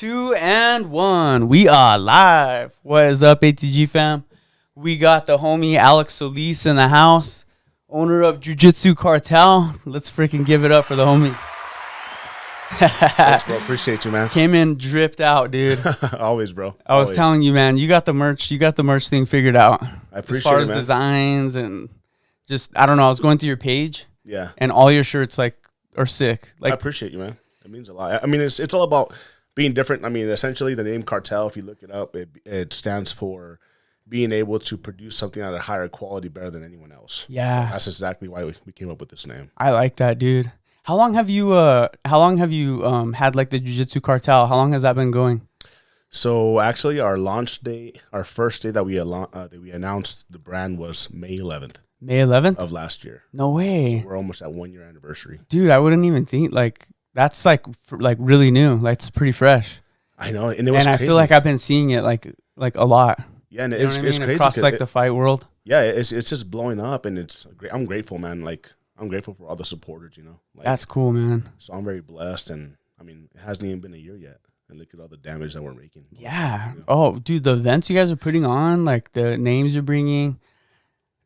2 and 1. We are live. What is up, ATG fam? We got the homie Alex Solis in the house, owner of Jiu Jitsu Cartel. Let's freaking give it up for the homie. Thanks, bro. Appreciate you, man. Came in dripped out, dude. Always, bro. I was telling you, man, you got the merch thing figured out. I appreciate as far it, as man. designs and just, I don't know, I was going through your page. Yeah. And all your shirts are sick. I appreciate you, man. It means a lot. I mean, it's all about being different. I mean, essentially the name Cartel, if you look it up, it stands for being able to produce something at a higher quality better than anyone else. Yeah. So that's exactly why we came up with this name. I like that, dude. How long have you had like the Jiu Jitsu Cartel? How long has that been going? So actually our launch date, our first day that we announced the brand was May 11th. May 11th of last year. No way. So we're almost at 1 year anniversary. Dude, I wouldn't even think that's really new. Like it's pretty fresh. I know, and it was crazy. I feel like I've been seeing it like a lot. Yeah, and it's crazy across the fight world. Yeah, it's just blowing up, and it's great. I'm grateful, man. Like I'm grateful for all the supporters. That's cool, man. So I'm very blessed, and I mean, it hasn't even been a year yet, and look at all the damage that we're making. Yeah. Oh, dude, the events you guys are putting on, like the names you're bringing,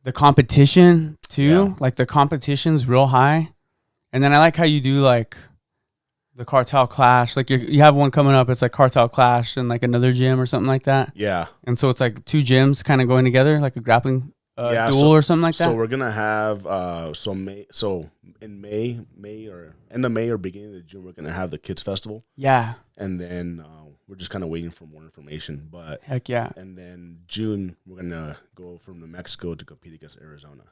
the competition too. Yeah. Like the competition's real high, and then I like how you do like the Cartel Clash. Like you have one coming up. It's like Cartel Clash and like another gym or something like that. Yeah. And so it's like two gyms kind of going together, like a grappling duel or something like that. So we're gonna have in May or end of May or beginning of June, we're gonna have the Kids Festival. Yeah. And then we're just kind of waiting for more information. But heck yeah. And then June we're gonna go from New Mexico to compete against Arizona.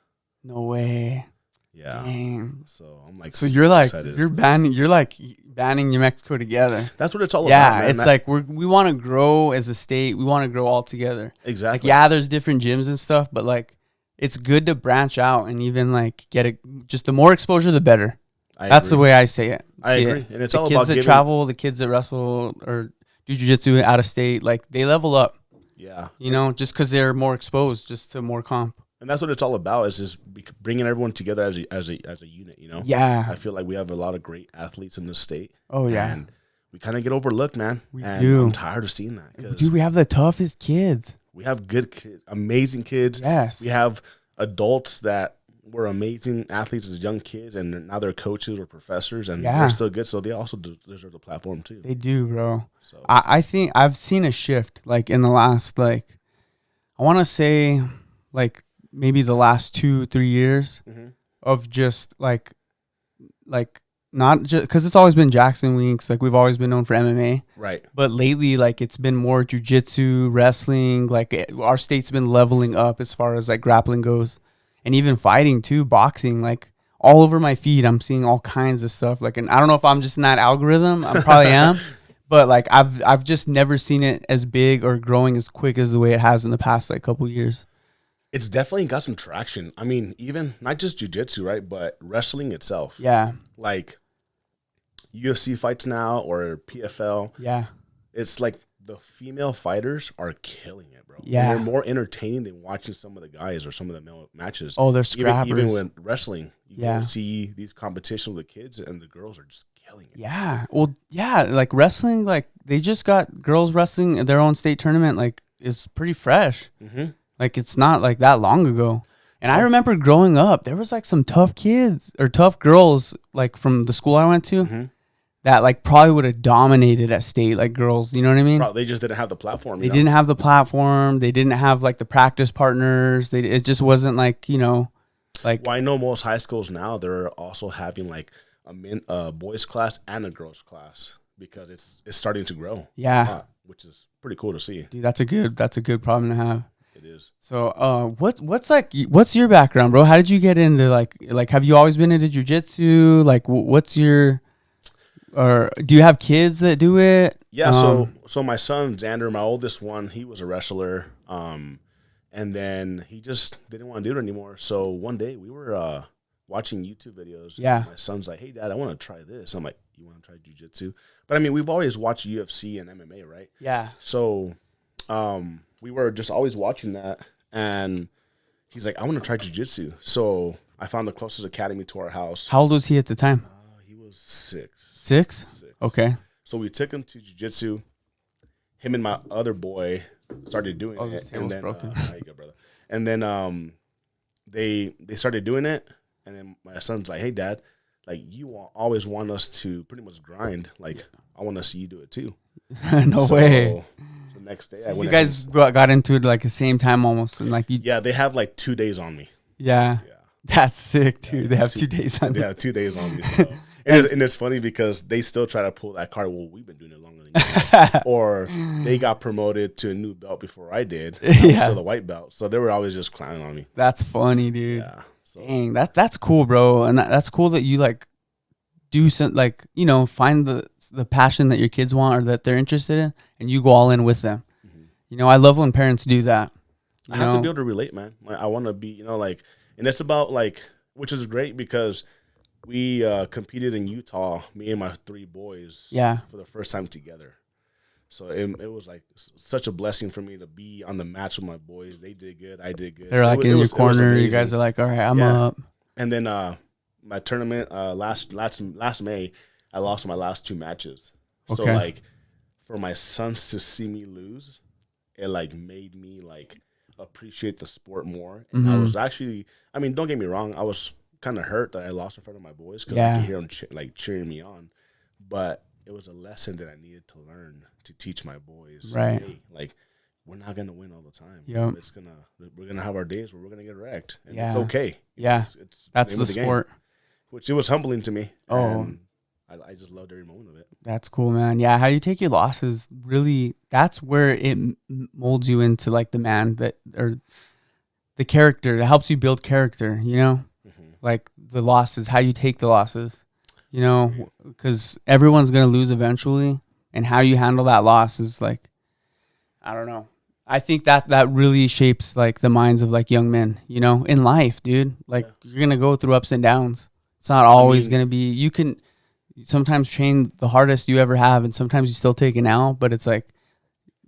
No way. Yeah. Dang. So I'm like, so you're like excited. You're banning New Mexico together. That's what it's all about. Yeah, it's like we want to grow as a state. We want to grow all together. Exactly. Like, yeah, there's different gyms and stuff, but like it's good to branch out and even like get it. Just the more exposure, the better. That's the way I say it. I agree. And it's all about the kids that travel, the kids that wrestle or do jiu-jitsu out of state. Like they level up. Yeah. Just because they're more exposed, just to more comp. And that's what it's all about is bringing everyone together as a unit, Yeah. I feel like we have a lot of great athletes in this state. Oh, yeah. And we kind of get overlooked, man. We do. I'm tired of seeing that. Dude, we have the toughest kids. We have good kids, amazing kids. Yes. We have adults that were amazing athletes as young kids, and now they're coaches or professors, and they're still good. So they also deserve the platform, too. They do, bro. So I think I've seen a shift, like, in the last, like, I want to say, like, maybe the last 2-3 years of just like not just because it's always been Jackson Winks, like we've always been known for MMA, right? But lately, like it's been more jiu-jitsu, wrestling. Like our state's been leveling up as far as like grappling goes, and even fighting too, boxing. Like all over my feed, I'm seeing all kinds of stuff. Like, and I don't know if I'm just in that algorithm. I probably am. But like I've just never seen it as big or growing as quick as the way it has in the past like couple years. It's definitely got some traction. I mean, even not just jiu-jitsu, right? But wrestling itself. Yeah. Like UFC fights now or PFL. Yeah. It's like the female fighters are killing it, bro. Yeah. And they're more entertaining than watching some of the guys or some of the male matches. Oh, they're scrappers. Even with wrestling, you can see these competitions with kids and the girls are just killing it. Yeah. Well, yeah, like wrestling, like they just got girls wrestling in their own state tournament, like is pretty fresh. Mm-hmm. Like, it's not, like, that long ago. And I remember growing up, there was, like, some tough kids or tough girls, like, from the school I went to that, like, probably would have dominated at state, like, girls. You know what I mean? They just didn't have the platform. They didn't have the platform. They didn't have, like, the practice partners. It just wasn't, like, like. Well, I know most high schools now, they're also having, like, a boys class and a girls class because it's starting to grow. Yeah. Which is pretty cool to see. Dude, that's a good problem to have. It is. So, what's your background, bro? How did you get into like have you always been into jiu-jitsu? Like, what's your, or do you have kids that do it? Yeah. So my son Xander, my oldest one, he was a wrestler. And then he just didn't want to do it anymore. So one day we were watching YouTube videos. Yeah. My son's like, "Hey, Dad, I want to try this." I'm like, "You want to try jiu-jitsu?" But I mean, we've always watched UFC and MMA, right? Yeah. So, we were just always watching that, and he's like, "I want to try jiu-jitsu." So I found the closest academy to our house. How old was he at the time? He was 6. 6? Okay. So we took him to jiu-jitsu, him and my other boy started doing Oh, this it, and table's then broken. how you go, brother? And then they started doing it, and then my son's like, "Hey, Dad, like always want us to pretty much grind. Like I want to see you do it too." No way. The next day, So I went. you guys got into it like the same time almost, and like you. Yeah, they have like 2 days on me. Yeah. Yeah, That's sick, dude. They have 2 days on. They have 2 days on me. So. And it's funny because they still try to pull that card. Well, we've been doing it longer than you. Or they got promoted to a new belt before I did. I was still the white belt. So they were always just clowning on me. That's funny, dude. Yeah. So. Dang, that's cool, bro. And that's cool that you like do some, like, you know, find the passion that your kids want or that they're interested in, and you go all in with them. Mm-hmm. You know, I love when parents do that. I have to be able to relate, man. Like, I want to be, you know, like, and it's about like, which is great because we competed in Utah, me and my 3 boys, for the first time together. So it was like such a blessing for me to be on the match with my boys. They did good, I did good. They're so like in your corner. You guys are like, all right, I'm up. And then my tournament last May, I lost my last 2 matches. Okay. So like for my sons to see me lose, it like made me like appreciate the sport more. And I was actually, I mean, don't get me wrong, I was kind of hurt that I lost in front of my boys because I could hear them like cheering me on, but it was a lesson that I needed to learn to teach my boys. Right, hey, like we're not gonna win all the time. Yeah, we're gonna have our days where we're gonna get wrecked, and it's okay. Yeah, it's that's the sport. Game, which it was humbling to me. Oh, I just loved every moment of it. That's cool, man. Yeah, how you take your losses, really, that's where it molds you into like the man that, or the character that helps you build character, you know? Like the losses, how you take the losses, you know, because everyone's going to lose eventually, and how you handle that loss is like, I don't know. I think that really shapes like the minds of like young men, you know, in life, dude. Like you're going to go through ups and downs. It's not always going to be, you can sometimes train the hardest you ever have, and sometimes you still take an L, but it's like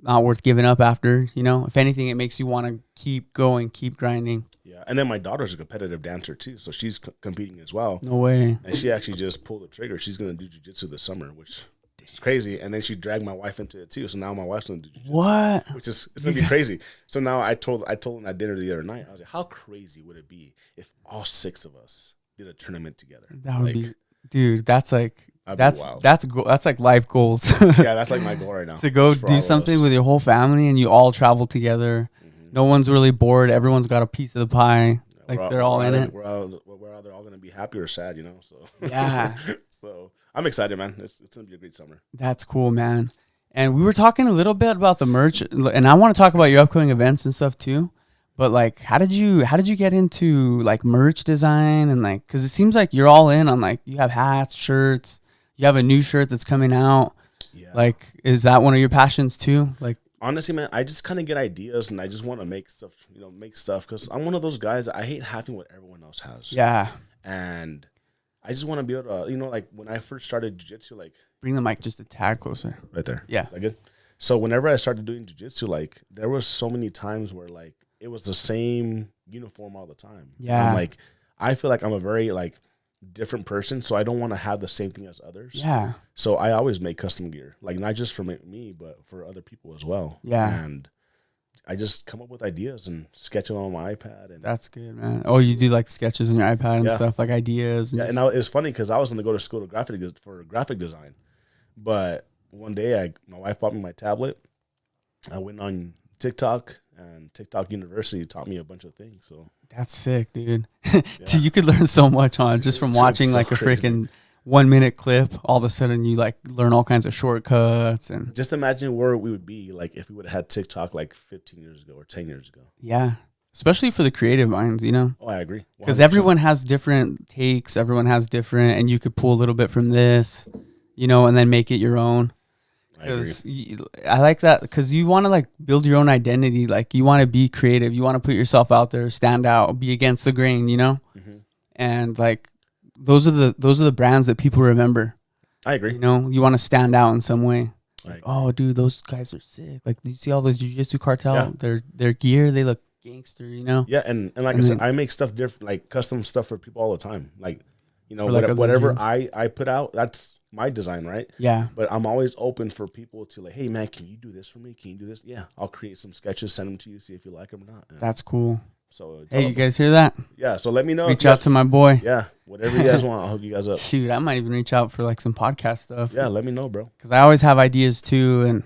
not worth giving up after, you know. If anything, it makes you want to keep going, keep grinding. Yeah, and then my daughter's a competitive dancer too, so she's competing as well. No way. And she actually just pulled the trigger. She's gonna do jiu-jitsu this summer, which is crazy. And then she dragged my wife into it too. So now my wife's gonna do jiu-jitsu. What? Which is, it's gonna be crazy. So now I told them at dinner the other night, I was like, how crazy would it be if all 6 of us did a tournament together? That would be, dude. That's like. That's like life goals. Yeah, that's like my goal right now. To go do something with your whole family and you all travel together. No one's really bored. Everyone's got a piece of the pie. Like they're all in it. We're all going to be happy or sad, you know. So yeah. So I'm excited, man. It's going to be a great summer. That's cool, man. And we were talking a little bit about the merch, and I want to talk about your upcoming events and stuff too. But like, how did you get into like merch design and like, because it seems like you're all in on like you have hats, shirts. You have a new shirt that's coming out. Yeah. Like, is that one of your passions too? Like, honestly, man, I just kind of get ideas and I just want to make stuff, because I'm one of those guys that I hate having what everyone else has. Yeah. And I just want to be able to, like when I first started jiu-jitsu, like. Bring the mic just a tad closer. Right there. Yeah. Is that good? So whenever I started doing jiu-jitsu, like there was so many times where like it was the same uniform all the time. Yeah. And I'm like, I feel like I'm a very like different person, so I don't want to have the same thing as others. Yeah. So I always make custom gear, like not just for me, but for other people as well. Yeah. And I just come up with ideas and sketch them on my iPad. And that's good, man. Oh, you do like sketches on your iPad and stuff, like ideas. And and it's funny because I was going to go to school for graphic design, but one day my wife bought me my tablet. I went on TikTok, and TikTok University taught me a bunch of things. So that's sick, dude. Dude, you could learn so much on just from watching like a freaking 1 minute clip. All of a sudden, you like learn all kinds of shortcuts, and just imagine where we would be like if we would have had TikTok like 15 years ago or 10 years ago. Yeah, especially for the creative minds, you know. Oh, I agree. Because everyone has different takes. Everyone has different, and you could pull a little bit from this, you know, and then make it your own. I like that because you want to like build your own identity. Like you want to be creative. You want to put yourself out there, stand out, be against the grain, you know? And like those are the brands that people remember. I agree. You know, you want to stand out in some way. Like, oh, dude, those guys are sick. Like, do you see all those Jiu Jitsu Cartel? Yeah. Their gear, they look gangster, you know? Yeah, and like I said, I make stuff different, like custom stuff for people all the time. Like You know, like whatever gyms. I put out, that's my design, right? Yeah, But I'm always open for people to like, hey man, can you do this for me? Can you do this? Yeah, I'll create some sketches, send them to you, see if you like them or not. And that's cool. so it's Hey, all you about, guys hear that? yeah. So let me know if Reach you out to guys, my boy. yeah, whatever you guys want, I'll hook you guys up. Shoot, I might even reach out for like some podcast stuff. Yeah, let me know, bro. Because I always have ideas too,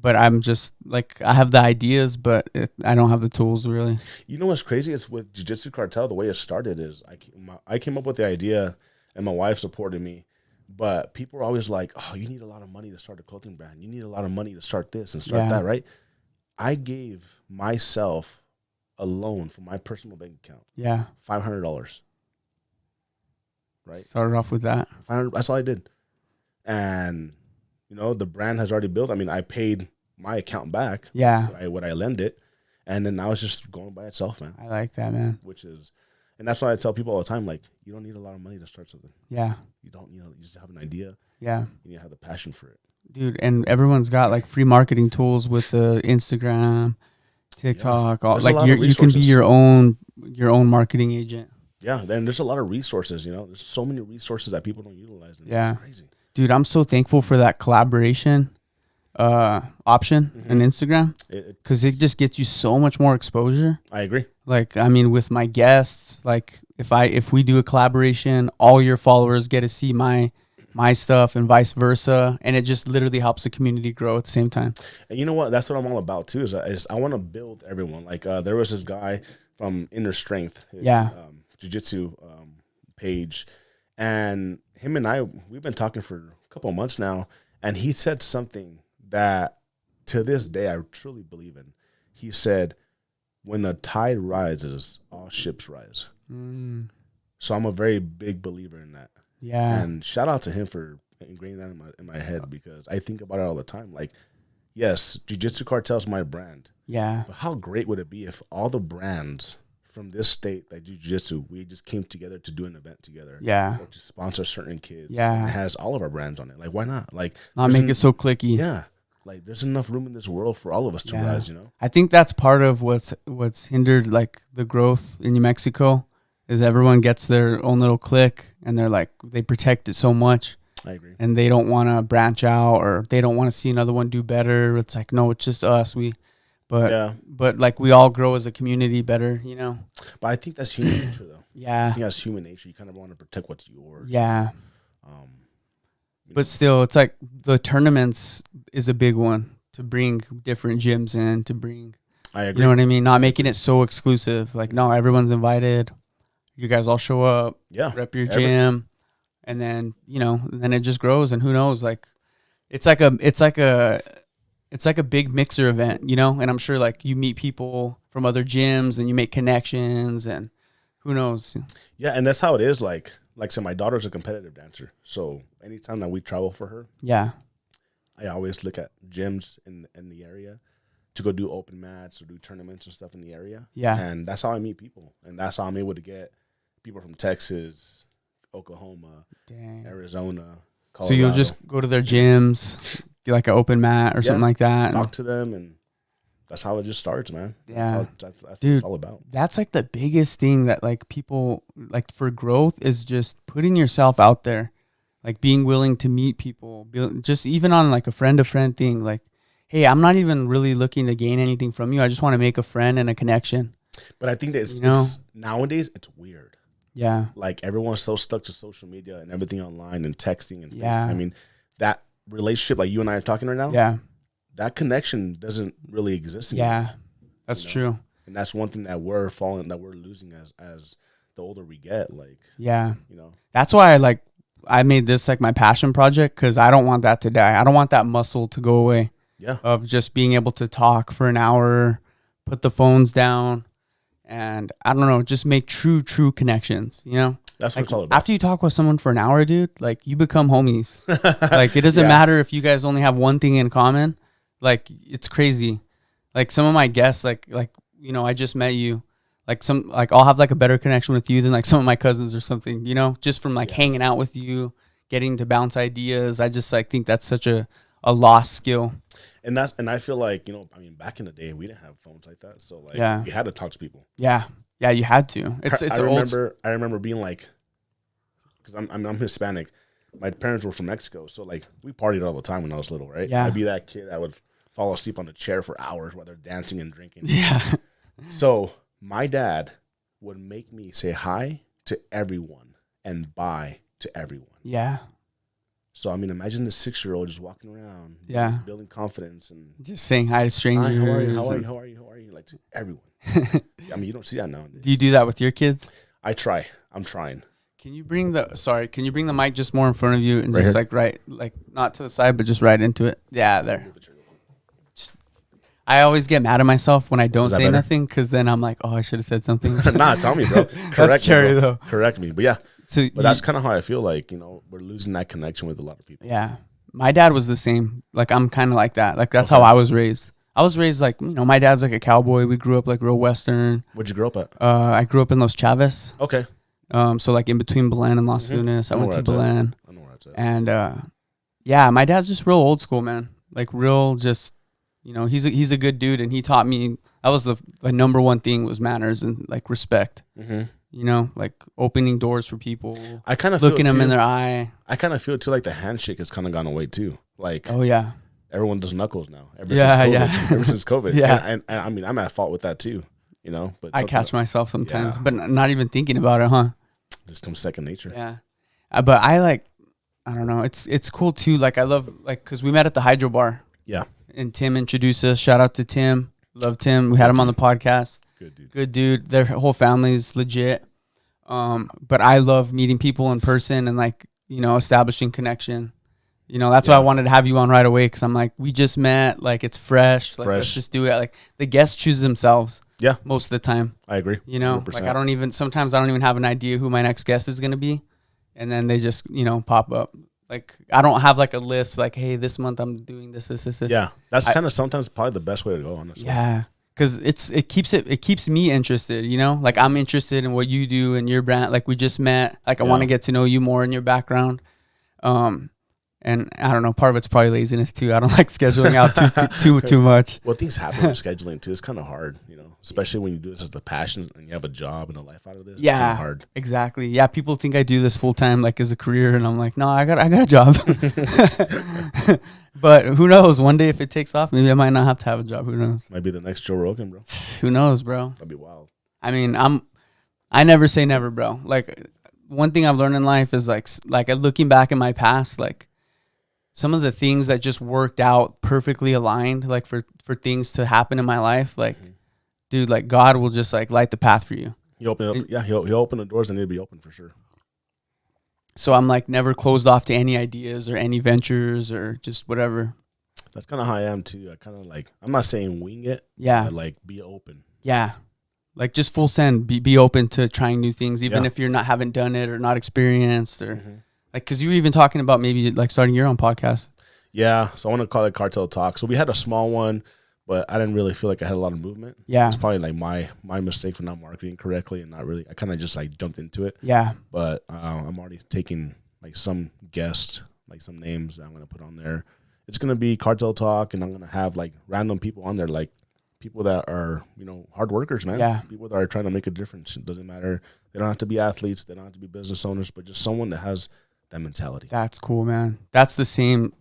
but I'm just like I have the ideas, but I don't have the tools really. You know what's crazy is with Jiu Jitsu Cartel, the way it started is I came up with the idea, and my wife supported me. But people are always like, "Oh, you need a lot of money to start a clothing brand. You need a lot of money to start this and start that, right?" I gave myself a loan from my personal bank account. Yeah. $500. Right. Started off with that. 500. That's all I did, and you know the brand has already built. I mean, I paid my account back. Yeah. What I lend it, and then now it's just going by itself, man. I like that, man. Which is, and that's why I tell people all the time, like, you don't need a lot of money to start something. Yeah. You don't, you just have an idea. Yeah. You need to have the passion for it. Dude, and everyone's got like free marketing tools with the Instagram, TikTok, all like you can be your own marketing agent. Yeah, and there's a lot of resources, you know. There's so many resources that people don't utilize. And yeah. It's crazy. Dude, I'm so thankful for that collaboration option on Instagram because it just gets you so much more exposure. I agree. Like, I mean, with my guests, like if we do a collaboration, all your followers get to see my stuff and vice versa, and it just literally helps the community grow at the same time. And you know what? That's what I'm all about too. Is I want to build everyone. Like there was this guy from Inner Strength, jiu-jitsu page, and him and we've been talking for a couple of months now, and he said something that to this day I truly believe in. He said, "When the tide rises, all ships rise." So I'm a very big believer in that. Yeah. And shout out to him for ingraining that in my head, because I think about it all the time. Like, yes, Jiu Jitsu Cartel is my brand. Yeah. But how great would it be if all the brands from this state that do jiu-jitsu, we just came together to do an event together. Yeah. Or to sponsor certain kids. Yeah. And it has all of our brands on it. Like, why not? Like, not make it so clicky. Yeah. Like, there's enough room in this world for all of us to rise, you know? I think that's part of what's hindered, like, the growth in New Mexico, is everyone gets their own little clique, and they're like, they protect it so much. I agree. And they don't want to branch out, or they don't want to see another one do better. It's like, no, it's just us. But like we all grow as a community better, you know? But I think that's human nature, though. Yeah. I think that's human nature. You kind of want to protect what's yours. Yeah. But still, it's like the tournaments is a big one to bring different gyms in, to bring, I agree. You know what I mean? Not making it so exclusive. Like, no, everyone's invited. You guys all show up. Yeah. Rep your gym. And then, you know, then it just grows, and who knows, like it's like a big mixer event, you know? And I'm sure like you meet people from other gyms and you make connections, and who knows. Yeah, and that's how it is. Like so my daughter's a competitive dancer. So anytime that we travel for her, yeah, I always look at gyms in the area to go do open mats or do tournaments and stuff in the area. Yeah. And that's how I meet people. And that's how I'm able to get people from Texas, Oklahoma, Arizona, Colorado. So you'll just go to their gyms, get like an open mat or something like that. Talk to them, and that's how it just starts, man. Yeah. That's what dude, it's all about. That's like the biggest thing that like people like for growth is just putting yourself out there, like being willing to meet people, just even on like a friend-to-friend thing. Like, hey, I'm not even really looking to gain anything from you. I just want to make a friend and a connection. But I think that it's nowadays it's weird. Yeah. Like everyone's so stuck to social media and everything online and texting and FaceTime. I mean, that relationship like you and I are talking right now. Yeah. That connection doesn't really exist anymore. Yeah. That's true. And that's one thing that we're losing as the older we get. Like, yeah. You know. That's why I made this like my passion project, because I don't want that to die. I don't want that muscle to go away. Yeah. Of just being able to talk for an hour, put the phones down, and I don't know, just make true connections, you know? That's what like, it's all about. After you talk with someone for an hour, dude, like you become homies. Like it doesn't matter if you guys only have one thing in common. Like it's crazy. Like some of my guests, like, you know, I just met you. Like I'll have like a better connection with you than like some of my cousins or something, you know, just from like hanging out with you, getting to bounce ideas. I just like think that's such a lost skill. And I feel like, you know, I mean, back in the day, we didn't have phones like that. So like, you had to talk to people. Yeah. Yeah. You had to. I remember being like, because I'm Hispanic. My parents were from Mexico, so like we partied all the time when I was little, right? Yeah. I'd be that kid that would fall asleep on the chair for hours while they're dancing and drinking. Yeah. So my dad would make me say hi to everyone and bye to everyone. Yeah. So I mean, imagine the 6-year-old just walking around, Yeah, building confidence and just saying hi to strangers. hi, how are you? How are you? How are you? How are you? Like to everyone. I mean, you don't see that nowadays. Do you do that with your kids? I try. I'm trying. Can you bring the mic just more in front of you and Right just here? like not to the side, but just right into it? Yeah, there. I always get mad at myself when I don't say nothing because then I'm like, oh, I should have said something. Nah, tell me, bro. Correct That's cherry, me, bro. though. Correct me. But yeah, So but that's kind of how I feel like, we're losing that connection with a lot of people. yeah. My dad was the same. Like, I'm kind of like that. Like, that's Okay. how I was raised. I was raised like, my dad's like a cowboy. We grew up like real Western. Where'd you grow up at? I grew up in Los Chavez. Okay. So like in between Belen and Los Lunas. I went to Belen. I know where that's at. And yeah, my dad's just real old school, man. Like real just, he's a good dude. And he taught me, that was the number one thing was manners and like respect. Mm-hmm. Like opening doors for people. I kind of looking them in their eye. I kind of feel too like the handshake has kind of gone away too. Like, oh yeah, everyone does knuckles now. Ever since COVID. Yeah. And I mean, I'm at fault with that too. But I catch myself sometimes, Yeah. but not even thinking about it, huh? Just comes second nature. Yeah, but I don't know. It's cool too. Like I love because we met at the Hydro Bar. Yeah. And Tim introduced us. Shout out to Tim. Love Tim. We had him on the podcast. Good dude. Their whole family's legit. But I love meeting people in person and establishing connection. That's why I wanted to have you on right away because I'm like, we just met. Like it's fresh. Like let's just do it. Like the guests choose themselves. Yeah. Most of the time. I agree. 100%. Like sometimes I don't even have an idea who my next guest is going to be. And then they just, pop up. Like I don't have like a list like, hey, this month I'm doing this. Yeah. That's kind of sometimes probably the best way to go, honestly. Yeah. Cause it keeps me interested, like I'm interested in what you do and your brand. Like we just met, like I want to get to know you more in your background. And I don't know, part of it's probably laziness too. I don't like scheduling out too much. Well, things happen with scheduling too. It's kind of hard, especially when you do this as the passion and you have a job and a life out of this. Yeah, it's hard. Exactly. Yeah, people think I do this full time, like as a career, and I'm like, no, I got a job. But who knows? One day if it takes off, maybe I might not have to have a job. Who knows? Might be the next Joe Rogan, bro. Who knows, bro? That'd be wild. I mean, I never say never, bro. Like one thing I've learned in life is like looking back in my past, like some of the things that just worked out perfectly aligned, like for things to happen in my life, like, dude, like God will just like light the path for you. He'll open the doors and it'll be open for sure. So I'm like never closed off to any ideas or any ventures or just whatever. That's kind of how I am too. I kind of like, I'm not saying wing it. Yeah. But like be open. Yeah. Like just full send, be open to trying new things, even if haven't done it or not experienced or like, cause you were even talking about maybe like starting your own podcast. Yeah. So I want to call it Cartel Talk. So we had a small one, but I didn't really feel like I had a lot of movement. Yeah. It's probably like my mistake for not marketing correctly and not really, I kind of just like jumped into it. Yeah. But I'm already taking like some guests, like some names that I'm going to put on there. It's going to be Cartel Talk and I'm going to have like random people on there, like people that are, hard workers, man. Yeah. People that are trying to make a difference. It doesn't matter. They don't have to be athletes. They don't have to be business owners, but just someone that has that mentality. That's cool, man. That's the same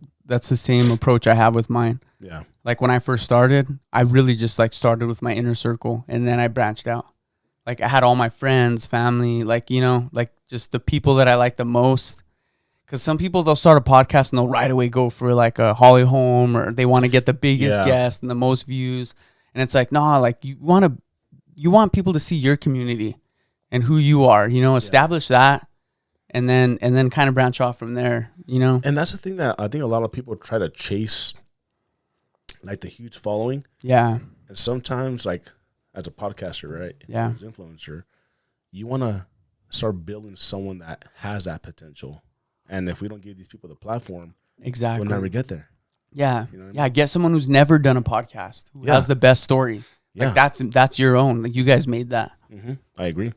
approach I have with mine. Yeah. Like when I first started, I really just like started with my inner circle and then I branched out. Like I had all my friends, family, like, like just the people that I like the most. Cause some people, they'll start a podcast and they'll right away go for like a Holly Holm or they want to get the biggest guest and the most views. And it's like, nah, like you want people to see your community and who you are, establish that. And then kind of branch off from there, And that's the thing that I think a lot of people try to chase, like the huge following. Yeah. And sometimes, like as a podcaster, right? Yeah. As an influencer, you want to start building someone that has that potential. And if we don't give these people the platform, exactly, we'll never get there. Yeah. Get someone who's never done a podcast, who has the best story. Like that's your own. Like you guys made that. Mm-hmm. I agree.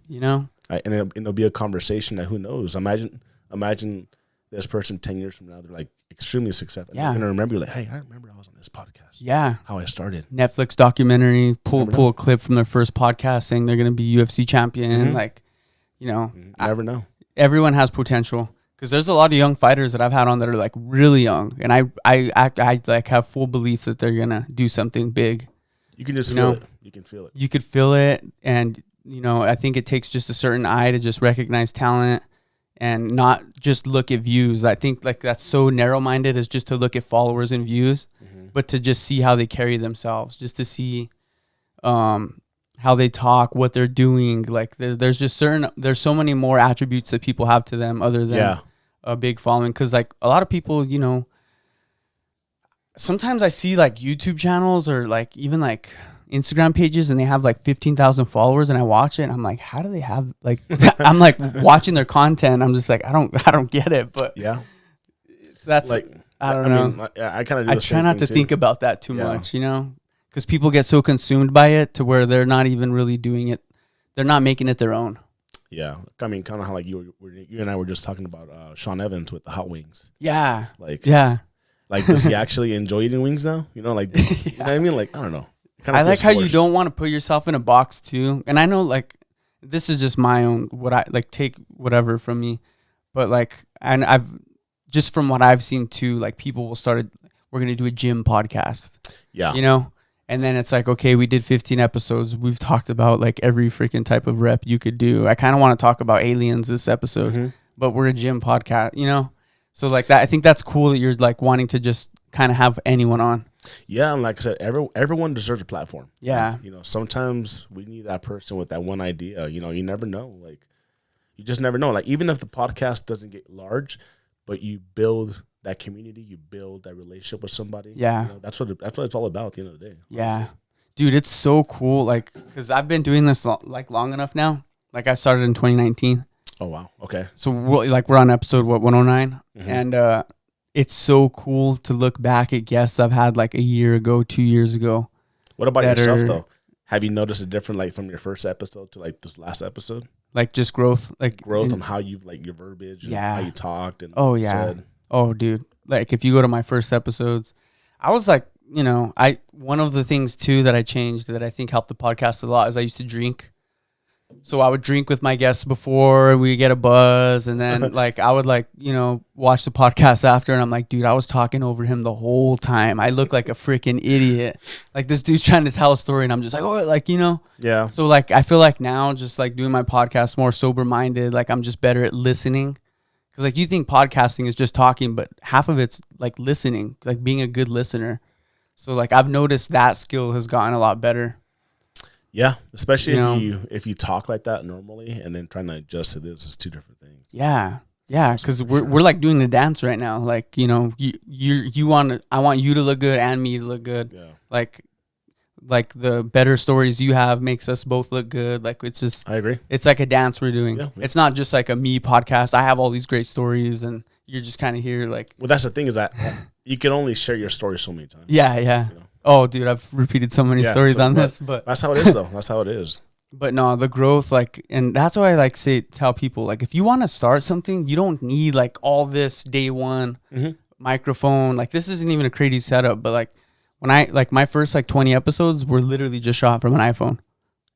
And it'll be a conversation that who knows. Imagine this person 10 years from now, they're like extremely successful. Yeah. They're gonna remember you like, hey, I remember I was on this podcast. Yeah. How I started. Netflix documentary, pull a clip from their first podcast saying they're gonna be UFC champion. Like, Never know. everyone has potential. Because there's a lot of young fighters that I've had on that are like really young, and I like have full belief that they're gonna do something big. You can just feel it. You can feel it. You could feel it, and I think it takes just a certain eye to just recognize talent and not just look at views. I think like that's so narrow-minded as just to look at followers and views, but to just see how they carry themselves, just to see how they talk, what they're doing. Like there's so many more attributes that people have to them other than a big following. Because like a lot of people, sometimes I see like YouTube channels or like even like Instagram pages and they have like 15,000 followers, and I watch it and I'm like, how do they have like I'm like watching their content, I'm just like I don't get it. But that's like I don't know. I kind of I try not to think about that too much, because people get so consumed by it to where they're not even really doing it. They're not making it their own. Yeah, I mean, kind of how like you and I were just talking about Sean Evans with the hot wings. Yeah, like does he actually enjoy eating wings now? You know what I mean? Like I don't know. I like how you don't want to put yourself in a box too. And I know like this is just my own, what I like, take whatever from me. But like, and I've just from what I've seen too, like people will we're going to do a gym podcast. Yeah. And then it's like, okay, we did 15 episodes. We've talked about like every freaking type of rep you could do. I kind of want to talk about aliens this episode, but we're a gym podcast, So like that, I think that's cool that you're like wanting to just kind of have anyone on. Yeah, and like I said, everyone deserves a platform. Yeah. Sometimes we need that person with that one idea. You never know. Like, you just never know. Like, even if the podcast doesn't get large, but you build that community, you build that relationship with somebody. Yeah. That's what it's all about at the end of the day. Yeah. Honestly. Dude, it's so cool. Like, because I've been doing this long enough now. Like, I started in 2019. Oh, wow. Okay. So, we're on episode, 109? And, it's so cool to look back at guests I've had like a year ago, 2 years ago. What about yourself though? Have you noticed a different like from your first episode to like this last episode? Like just growth, on how you like your verbiage and how you talked and said. Oh, dude. Like if you go to my first episodes, I was like, one of the things too that I changed that I think helped the podcast a lot is I used to drink. So I would drink with my guests before we get a buzz, and then like I would like watch the podcast after, and I'm like, dude, I was talking over him the whole time. I look like a freaking idiot. Like this dude's trying to tell a story, and I'm just like, oh, like yeah. So like I feel like now just like doing my podcast more sober minded, like I'm just better at listening, because like you think podcasting is just talking, but half of it's like listening, like being a good listener. So like I've noticed that skill has gotten a lot better. Yeah, especially if you talk like that normally and then trying to adjust to this is two different things. Yeah, because we're like doing the dance right now. Like I want you to look good and me to look good. Yeah. Like the better stories you have makes us both look good. Like it's just I agree. It's like a dance we're doing. Yeah. It's not just like a me podcast. I have all these great stories and you're just kind of here like. Well, that's the thing is that you can only share your story so many times. Yeah. Oh, dude, I've repeated so many stories on this, but that's how it is, though. That's how it is. But no, the growth, like, and that's why I like tell people, like, if you want to start something, you don't need like all this day one microphone. Like, this isn't even a crazy setup, but like, when I like my first like 20 episodes were literally just shot from an iPhone,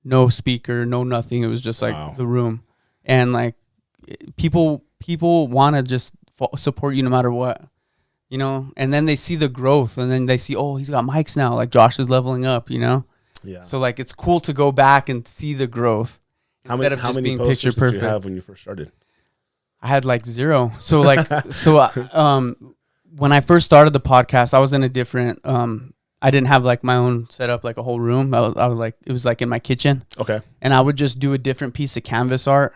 no speaker, no nothing. It was just like the room, and like people want to just support you no matter what. And then they see the growth, and then they see, oh, he's got mics now. Like Josh is leveling up, Yeah. So like it's cool to go back and see the growth instead of just being picture perfect. Did you have when you first started? I had like 0. So like when I first started the podcast, I was in a different. I didn't have like my own setup, like a whole room. I was like it was like in my kitchen. Okay. And I would just do a different piece of canvas art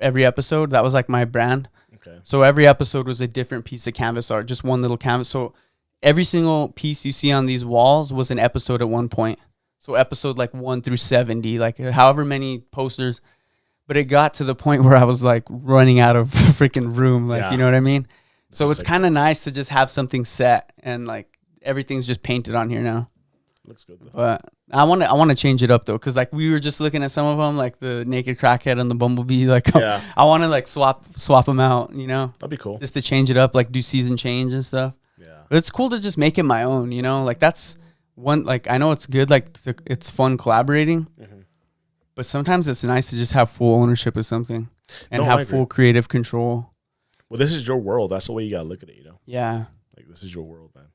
every episode. That was like my brand. Okay. So every episode was a different piece of canvas art, just one little canvas. So every single piece you see on these walls was an episode at one point. So episode like 1 through 70, like however many posters. But it got to the point where I was like running out of freaking room, like you know what I mean? So it's kind of nice to just have something set and like everything's just painted on here now. Looks good though. But I want to change it up though, because like we were just looking at some of them, like the naked crackhead and the bumblebee. Like I want to like swap them out. That'd be cool. Just to change it up, like do season change and stuff. Yeah, but it's cool to just make it my own. Like that's one. Like I know it's good. Like it's fun collaborating, but sometimes it's nice to just have full ownership of something. and No, I have agree. full creative control. Well, this is your world. That's the way you gotta look at it. Yeah. Like this is your world, man.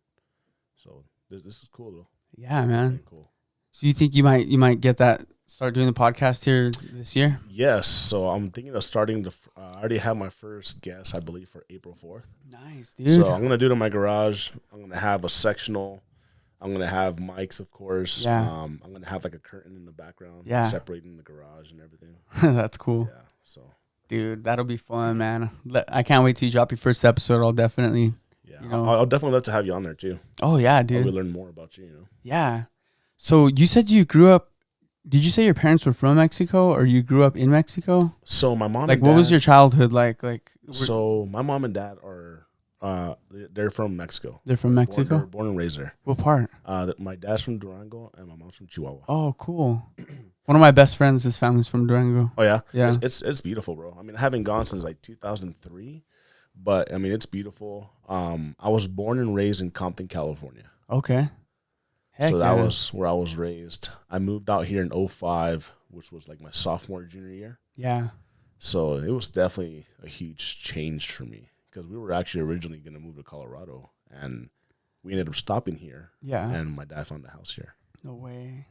So this is cool though. Yeah, man. Very cool. So you think you might get that, start doing the podcast here this year? Yes. So I'm thinking of starting I already have my first guest, I believe, for April 4th. Nice, dude. So I'm gonna do it in my garage. I'm gonna have a sectional. I'm gonna have mics, of course. Yeah. I'm gonna have like a curtain in the background, Yeah. separating the garage and everything. That's cool. Yeah. So. Dude, that'll be fun, man. I can't wait till you drop your first episode. I'll definitely. Yeah, You know. I'll definitely love to have you on there too. Oh yeah, I dude. will learn more about you. Yeah. So you said you grew up. Did you say your parents were from Mexico, or you grew up in Mexico? So my mom, like, and what dad, was your childhood like? So my mom and dad are, they're from Mexico. They're from Mexico. Born and raised there. What part? My dad's from Durango and my mom's from Chihuahua. Oh, cool. One of my best friends, his family's from Durango. Oh yeah, Yeah. It's beautiful, bro. I mean, I haven't gone since like 2003, but I mean, it's beautiful. I was born and raised in Compton, California. Okay. Heck So that yeah. was where I was raised. I moved out here in 2005, which was like my sophomore, junior year. Yeah. So it was definitely a huge change for me because we were actually originally going to move to Colorado, and we ended up stopping here. Yeah. And my dad found a house here. No way.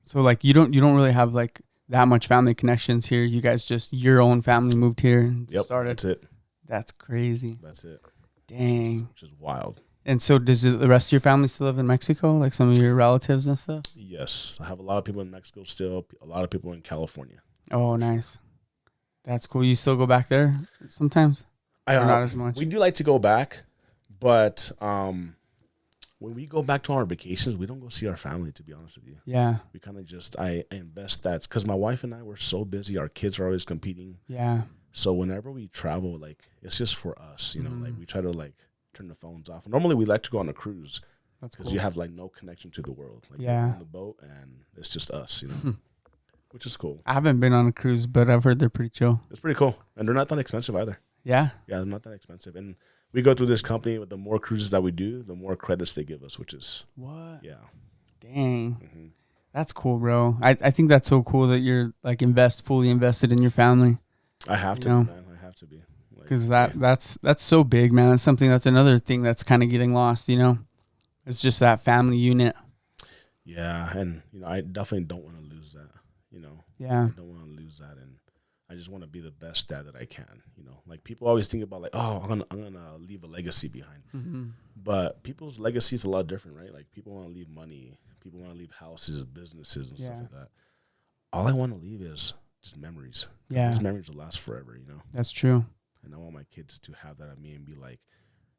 So like you don't really have like that much family connections here. You guys just your own family moved here and Yep, started. that's it. That's crazy. That's it. Dang. Which is wild. And so does the rest of your family still live in Mexico? Like some of your relatives and stuff? Yes, I have a lot of people in Mexico still. A lot of people in California. Oh, nice. That's cool. You still go back there sometimes? Or not as much? We do like to go back, but when we go back to our vacations, we don't go see our family, to be honest with you. Yeah. We kind of just, I invest that because my wife and I were so busy. Our kids are always competing. Yeah. So whenever we travel, like, it's just for us, you know, like we try to like turn the phones off. Normally we like to go on a cruise because cool. you have like no connection to the world. Like, Yeah. you're on the boat and it's just us, you know, which is cool. I haven't been on a cruise, but I've heard they're pretty chill. It's pretty cool. And they're not that expensive either. Yeah. Yeah, they're not that expensive. And we go through this company with the more cruises that we do, the more credits they give us, which is, What? yeah. Dang. That's cool, bro. I think that's so cool that you're like fully invested in your family. I have You to, know? man. I have to be. Because that's so big, man. It's something that's another thing that's kind of getting lost, you know? It's just that family unit. Yeah, and, you know, I definitely don't want to lose that, you know. Yeah. I don't want to lose that, and I just want to be the best dad that I can, you know. Like, people always think about, like, oh, I'm gonna leave a legacy behind. Mm-hmm. But people's legacy is a lot different, right? Like, people want to leave money. People want to leave houses, businesses, and stuff like that. All I want to leave is just memories. Yeah. Those memories will last forever, you know. That's true. And I want my kids to have that of me and be like,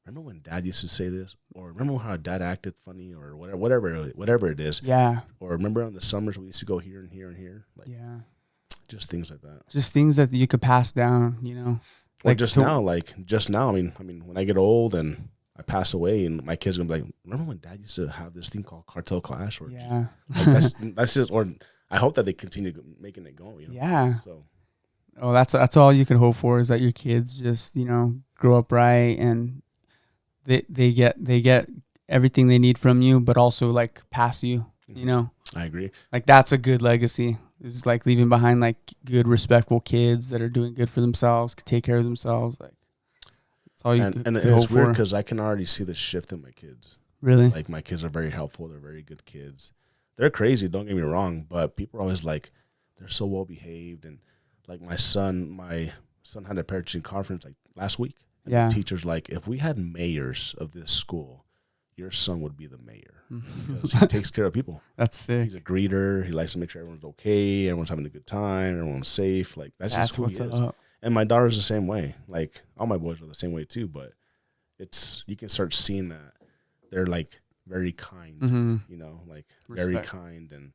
remember when dad used to say this? Or remember how dad acted funny or whatever it is. Yeah. Or remember in the summers we used to go here and here and here? Like, Yeah. just things like that. Just things that you could pass down, you know? Like just now, I mean, when I get old and I pass away and my kids are gonna be like, remember when dad used to have this thing called Cartel Clash? Or Yeah. like that's just, or I hope that they continue making it go, you know? Yeah. So. Oh, that's all you can hope for is that your kids just, you know, grow up right and they get everything they need from you, but also like pass you, you know? I agree. Like that's a good legacy. It's like leaving behind like good, respectful kids that are doing good for themselves, can take care of themselves. Like that's all you and could it's hope weird for. because I can already see the shift in my kids. Really? Like my kids are very helpful. They're very good kids. They're crazy. Don't get me wrong, but people are always like, they're so well behaved. And like my son had a parent-teacher conference like last week. And Yeah. the teacher's like, if we had mayors of this school, your son would be the mayor because he takes care of people. That's sick. He's a greeter. He likes to make sure everyone's okay, everyone's having a good time, everyone's safe. Like that's just who what's he is. up. And my daughter's the same way. Like all my boys are the same way too. But you can start seeing that they're like very kind. Mm-hmm. You know, like very Respect. kind. And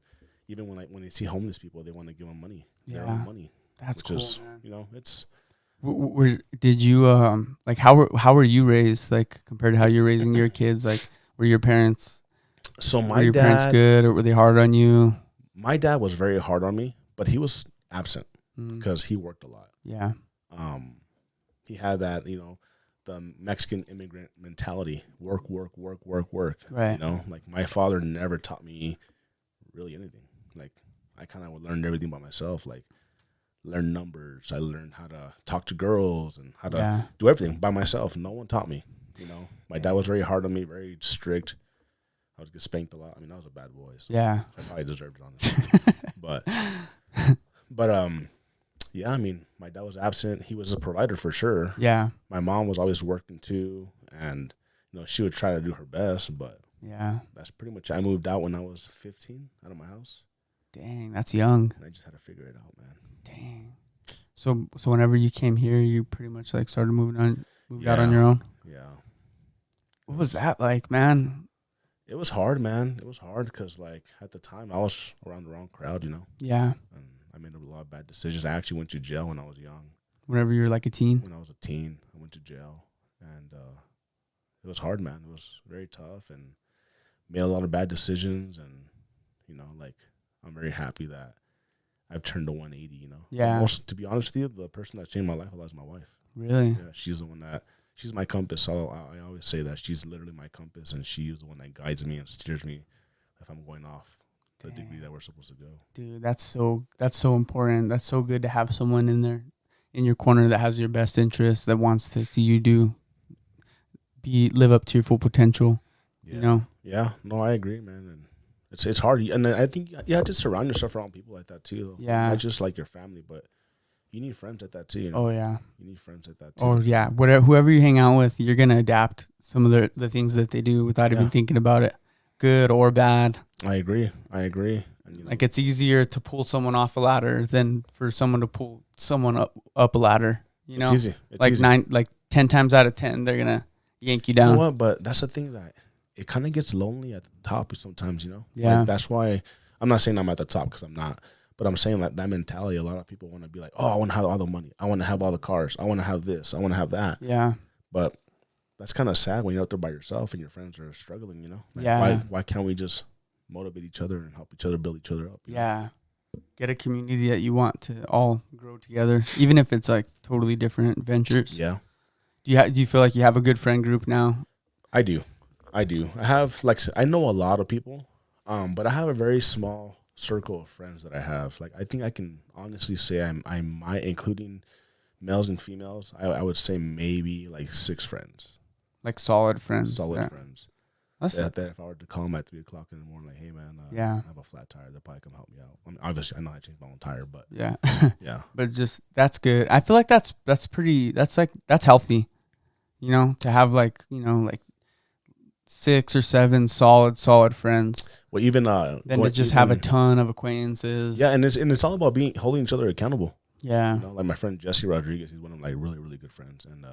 even when they see homeless people, they want to give them money, their Yeah. own money. That's which cool, is, man. you know, it's. Did you like how were you raised like compared to how you're raising your kids? Like were your parents So were your parents dad, good or were they hard on you? my dad was very hard on me, but he was absent Mm. because he worked a lot. Yeah. He had that, you know, the Mexican immigrant mentality, work. Right. You know, like my father never taught me really anything. Like I kind of learned everything by myself. Like learn numbers. I learned how to talk to girls and how to Yeah. do everything by myself. No one taught me. You know, my dad was very hard on me, very strict. I would get spanked a lot. I mean, I was a bad boy. So Yeah. I probably deserved it, honestly. but yeah, I mean, my dad was absent. He was a provider for sure. Yeah. My mom was always working too, and you know, she would try to do her best, but Yeah. that's pretty much. I moved out when I was 15 out of my house. Dang, that's young. And I just had to figure it out, man. Dang. So whenever you came here, you pretty much like started moved out on your own. Yeah. What was that like, man? It was hard, man. It was hard because, like, at the time, I was around the wrong crowd, you know? Yeah. And I made a lot of bad decisions. I actually went to jail when I was young. Whenever you were like a teen? When I was a teen, I went to jail. And it was hard, man. It was very tough and made a lot of bad decisions. And, you know, like, I'm very happy that I've turned a 180, you know? Yeah. To be honest with you, the person that changed my life a lot is my wife. Really? Yeah, she's the one that... She's my compass. So I always say that she's literally my compass, and she's the one that guides me and steers me if I'm going off the degree that we're supposed to go. Dude, that's so important. That's so good to have someone in your corner that has your best interest, that wants to see you live up to your full potential. Yeah. You know? Yeah. No, I agree, man. And it's hard, and then I think you have to surround yourself around people like that too. Though. Yeah. Not just like your family, but you need friends at that too. You know? Oh yeah. You need friends at that too. Oh yeah. Whoever you hang out with, you're gonna adapt some of the things that they do without even thinking about it, good or bad. I agree. And, you know, like it's easier to pull someone off a ladder than for someone to pull someone up a ladder. You know, it's easy. It's like easy. 10 times out of 10, they're gonna yank you down. You know what? But that's the thing, that it kind of gets lonely at the top sometimes. You know. Yeah. Like, that's why I'm not saying I'm at the top, because I'm not. But I'm saying that mentality, a lot of people want to be like, oh, I want to have all the money. I want to have all the cars. I want to have this. I want to have that. Yeah. But that's kind of sad when you're out there by yourself and your friends are struggling, you know? Like, Yeah. Why can't we just motivate each other and help each other build each other up? Yeah. Get a community that you want to all grow together, even if it's like totally different ventures. Yeah. Do you feel like you have a good friend group now? I do. I have, like, I know a lot of people, but I have a very small circle of friends that I have. Like, I think I can honestly say I might, including males and females, I would say maybe like 6 friends. Like solid friends. Friends. That's that if I were to call them at 3 o'clock in the morning, like, hey man, I have a flat tire, they'll probably come help me out. I mean, obviously I know I changed my own tire, but yeah. yeah. But just, that's good. I feel like that's healthy, you know, to have like, you know, like 6 or 7 solid friends. Well, even than to just have a ton of acquaintances. Yeah, and it's all about holding each other accountable. Yeah. You know, like my friend Jesse Rodriguez, he's one of my really, really good friends, and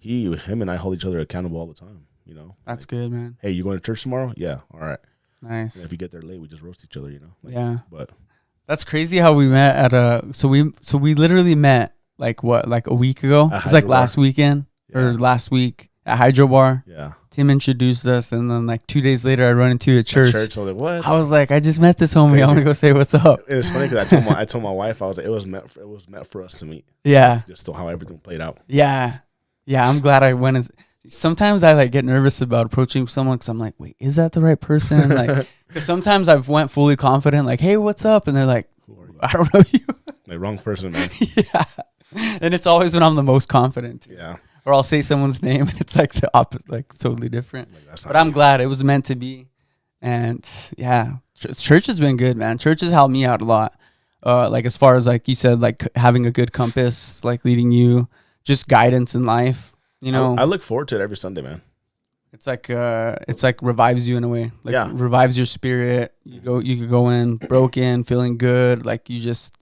him and I hold each other accountable all the time. You know, that's like, good, man. Hey, you going to church tomorrow? Yeah, all right. Nice. And if you get there late, we just roast each other. You know. Like, yeah. But that's crazy how we met at so we literally met like a week ago. It was like last weekend or last week at Hydro Bar. Yeah. Tim introduced us, and then like 2 days later, I run into a church. I was like, what? I was like, I just met this homie. Crazy. I want to go say what's up. It's funny because I told my wife, I was like, it was meant for us to meet. Yeah. Just how everything played out. Yeah. Yeah. I'm glad I went. Sometimes I like get nervous about approaching someone because I'm like, wait, is that the right person? Like, because sometimes I've went fully confident, like, hey, what's up? And they're like, who are you? I don't know you. Like, wrong person, man. Yeah. And it's always when I'm the most confident. Yeah. Or I'll say someone's name and it's like the opposite, like totally different. Like, but I'm glad it was meant to be. And yeah, church has been good, man. Church has helped me out a lot. Like as far as like you said, like having a good compass, like leading you, just guidance in life. You know, I look forward to it every Sunday, man. It's like revives you in a way. Like revives your spirit. You could go in broken, feeling good. Like you just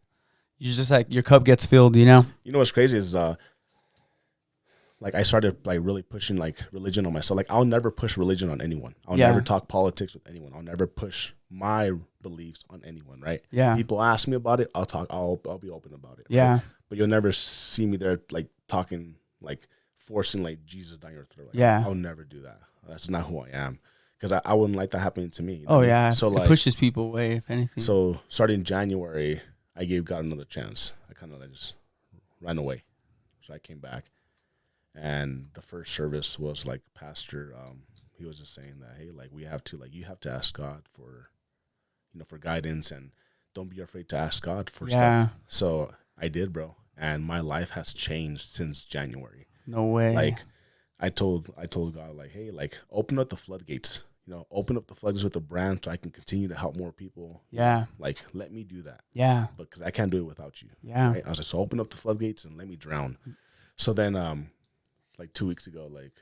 like your cup gets filled. You know. You know what's crazy is like I started like really pushing like religion on myself. Like I'll never push religion on anyone. I'll never talk politics with anyone. I'll never push my beliefs on anyone. Right? Yeah. People ask me about it. I'll talk. I'll be open about it. Yeah. Right? But you'll never see me there like talking like forcing like Jesus down your throat. Like, I'll never do that. That's not who I am. Because I wouldn't like that happening to me. You know? Oh yeah. So it like pushes people away, if anything. So starting January, I gave God another chance. I kind of like just ran away. So I came back. And the first service was like Pastor, he was just saying that, hey, like you have to ask God for, for guidance, and don't be afraid to ask God for stuff. So I did, bro. And my life has changed since January. No way. Like, I told God, like, hey, like, open up the floodgates. Open up the floodgates with the brand so I can continue to help more people. Yeah. Like, let me do that. Yeah. Because I can't do it without you. Yeah. Right? I was like, so open up the floodgates and let me drown. So then, like 2 weeks ago, like,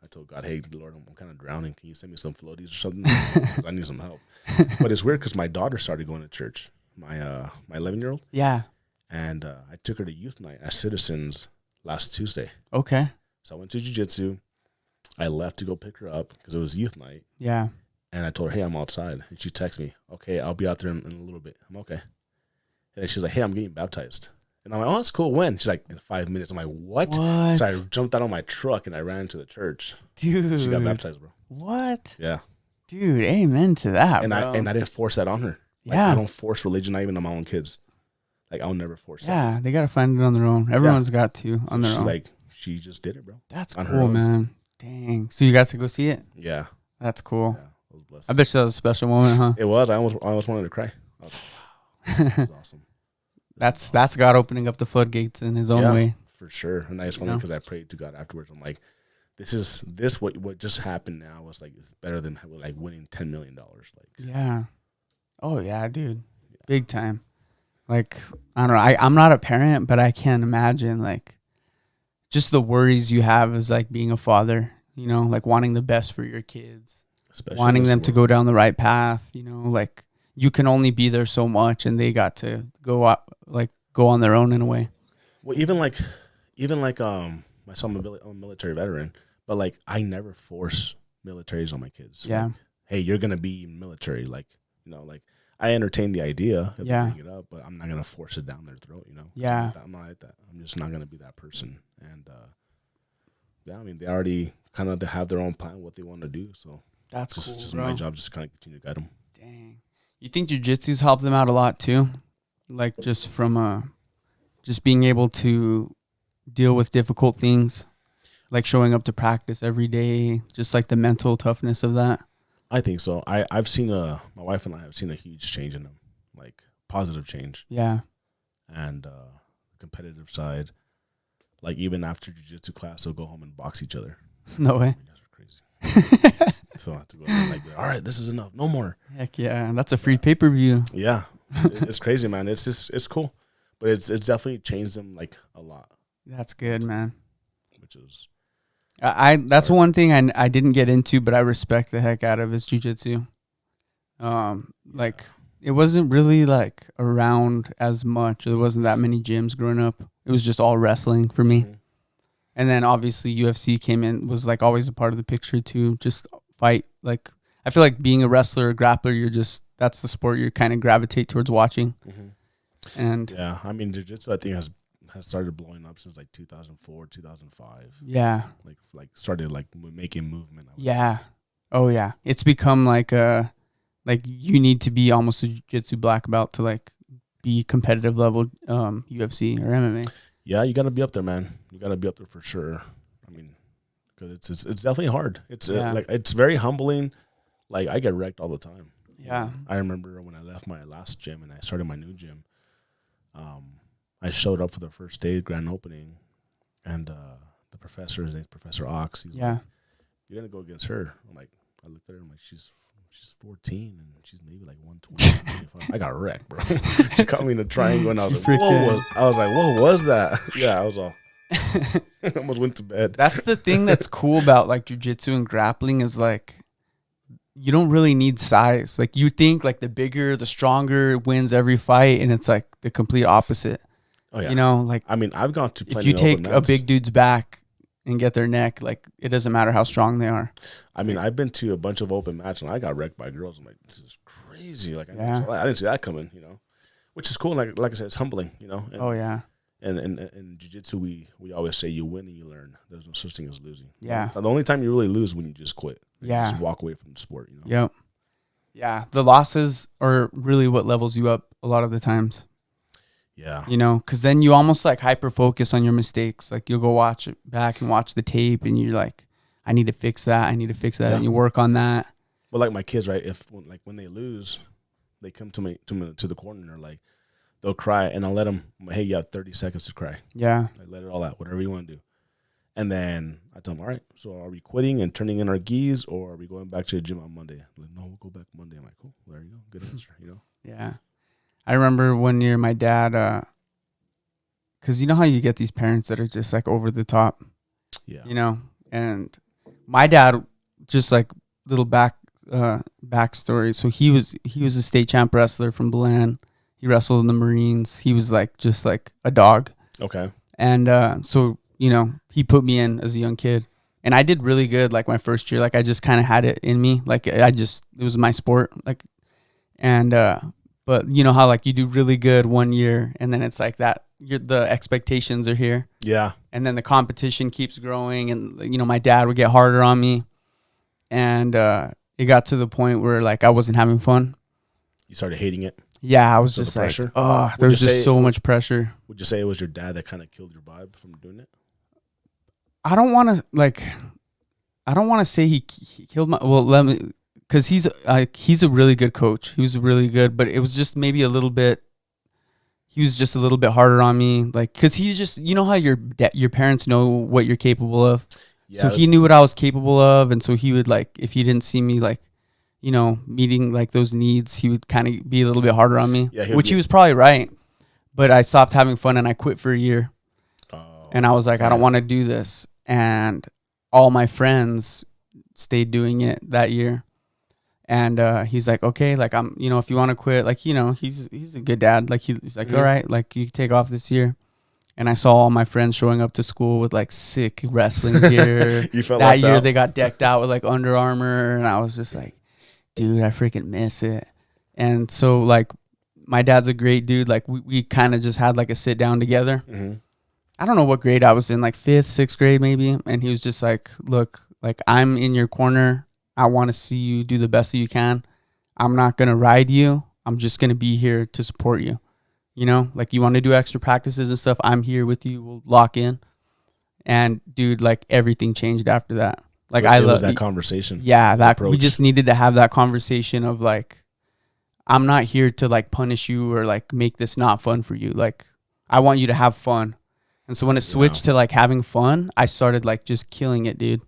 I told God, hey, Lord, I'm kind of drowning. Can you send me some floaties or something? Because I need some help. But it's weird because my daughter started going to church, my 11-year-old. Yeah. And I took her to youth night at Citizens last Tuesday. Okay. So I went to jiu-jitsu. I left to go pick her up because it was youth night. Yeah. And I told her, hey, I'm outside. And she texted me, okay, I'll be out there in a little bit. I'm okay. And then she's like, hey, I'm getting baptized. And I'm like, oh, that's cool. When? She's like, in 5 minutes. I'm like, what? So I jumped out of my truck and I ran into the church. Dude. She got baptized, bro. What? Yeah. Dude, amen to that, and bro. I didn't force that on her. Like, Yeah. I don't force religion, not even on my own kids. Like, I'll never force that. Yeah, they got to find it on their own. Everyone's got to on their she's own. like, she just did it, bro. That's on cool, man. Dang. So you got to go see it? Yeah. That's cool. Yeah, I was blessed. I bet you that was a special moment, huh? It was. I almost wanted to cry. It was awesome. That's God opening up the floodgates in his own way. For sure. And it's funny because I prayed to God afterwards. I'm like, what just happened now was like, it's better than like winning $10 million. Like, yeah. Oh yeah, dude. Yeah. Big time. Like, I don't know. I'm not a parent, but I can't imagine like just the worries you have as like being a father, like wanting the best for your kids, especially wanting them to go down the right path, like you can only be there so much and they got to go on their own in a way. Well, even like my son, I'm a military veteran, but like I never force militaries on my kids. Yeah. Like, hey, you're going to be military. Like, like I entertain the idea of bringing it up, but I'm not going to force it down their throat, Yeah. I'm not like that. I'm just not going to be that person. And, yeah, I mean, they already kind of have their own plan, what they want to do. So that's cool. It's just bro. my job, just kind of continue to guide them. Dang. You think jiu-jitsu's helped them out a lot too? Like just from just being able to deal with difficult things, like showing up to practice every day, just like the mental toughness of that? I think so. I've seen my wife and I have seen a huge change in them, like positive change. Yeah. And competitive side, like even after jiu-jitsu class, they'll go home and box each other. No way. You guys are crazy. So I have to go and like, all right, this is enough, no more. Heck yeah, that's a free pay-per-view. Yeah, it's crazy, man. It's cool, but it's definitely changed them like a lot. That's good, man. Which is, that's one thing I didn't get into, but I respect the heck out of is jiu-jitsu. Like it wasn't really like around as much. There wasn't that many gyms growing up. It was just all wrestling for me. Mm-hmm. And then obviously UFC came in, was like always a part of the picture too. Just fight. Like I feel like being a wrestler or grappler, that's the sport you kind of gravitate towards watching. Mm-hmm. And yeah, I mean jiu-jitsu I think has started blowing up since like 2004, 2005. Yeah. Like started like making movement. Yeah. Say. Oh yeah. It's become like you need to be almost a jiu-jitsu black belt to like be competitive level UFC or MMA. Yeah, you got to be up there, man. You got to be up there for sure. I mean, because it's definitely hard. It's it's very humbling. Like I get wrecked all the time. Yeah. I remember when I left my last gym and I started my new gym. I showed up for the first day grand opening, and the professor, his name's Professor Ox. He's like, "You're gonna go against her." I'm like, I looked at her. I'm like, she's 14 and she's maybe like 120. I got wrecked, bro. She caught me in a triangle and I was like, what was that? Yeah, I was all I almost went to bed. That's the thing that's cool about like jiu-jitsu and grappling is like you don't really need size. Like you think like the bigger, the stronger wins every fight, and it's like the complete opposite. Oh yeah. Like I mean, I've gone to if you take a big dude's back and get their neck, like it doesn't matter how strong they are. I mean, I've been to a bunch of open matches and I got wrecked by girls. I'm like, this is crazy. Like I didn't see that coming, which is cool. Like I said, it's humbling, And, oh yeah. And in jiu-jitsu, we always say you win and you learn. There's no such thing as losing. Yeah. The only time you really lose is when you just quit. Yeah. You just walk away from the sport. Yep. Yeah. The losses are really what levels you up a lot of the times. Yeah. Because then you almost like hyper focus on your mistakes. Like you'll go watch it back and watch the tape and you're like, I need to fix that. I need to fix that. Yeah. And you work on that. Well, like my kids, right? When they lose, they come to me to the corner and they're like, they'll cry, and I'll let them. Hey, you have 30 seconds to cry. Yeah. Like, let it all out, whatever you want to do. And then I tell them, all right, so are we quitting and turning in our gis, or are we going back to the gym on Monday? Like, no, we'll go back Monday. I'm like, cool, there you go, good answer, Yeah. I remember one year my dad, because you know how you get these parents that are just like over the top. Yeah. And my dad, just like little backstory. So he was a state champ wrestler from Belen. He wrestled in the Marines. He was like just like a dog. Okay. And so he put me in as a young kid, and I did really good. Like my first year, like I just kind of had it in me. Like it was my sport. Like, and but you know how like you do really good one year, and then it's like that. The expectations are here. Yeah. And then the competition keeps growing, and my dad would get harder on me, and it got to the point where like I wasn't having fun. You started hating it. Yeah, I was just like, oh, there was just so much pressure. Would you say it was your dad that kind of killed your vibe from doing it? I don't want to say he killed my. Well, let me, because he's a really good coach. He was really good, but it was just maybe a little bit. He was just a little bit harder on me, like, because he just, how your parents know what you're capable of. Yeah. So he knew what I was capable of, and so he would, like, if he didn't see me, like, meeting like those needs, he would kind of be a little bit harder on me, which he was probably right. But I stopped having fun and I quit for a year. And I was like, I don't want to do this. And all my friends stayed doing it that year. And he's like, okay, like I'm, if you want to quit, like, he's a good dad. Like he's like, all right, like you can take off this year. And I saw all my friends showing up to school with like sick wrestling gear. You felt that year out? They got decked out with like Under Armour, and I was just like, dude, I freaking miss it. And so like my dad's a great dude. Like we kind of just had like a sit down together. Mm-hmm. I don't know what grade I was in, like 5th, 6th grade maybe. And he was just like, look, like I'm in your corner. I want to see you do the best that you can. I'm not going to ride you. I'm just going to be here to support you. Like you want to do extra practices and stuff, I'm here with you. We'll lock in. And dude, like everything changed after that. Like I love that conversation. Yeah, that approach. We just needed to have that conversation of like, I'm not here to like punish you or like make this not fun for you. Like I want you to have fun. And so when it switched to like having fun, I started like just killing it, dude.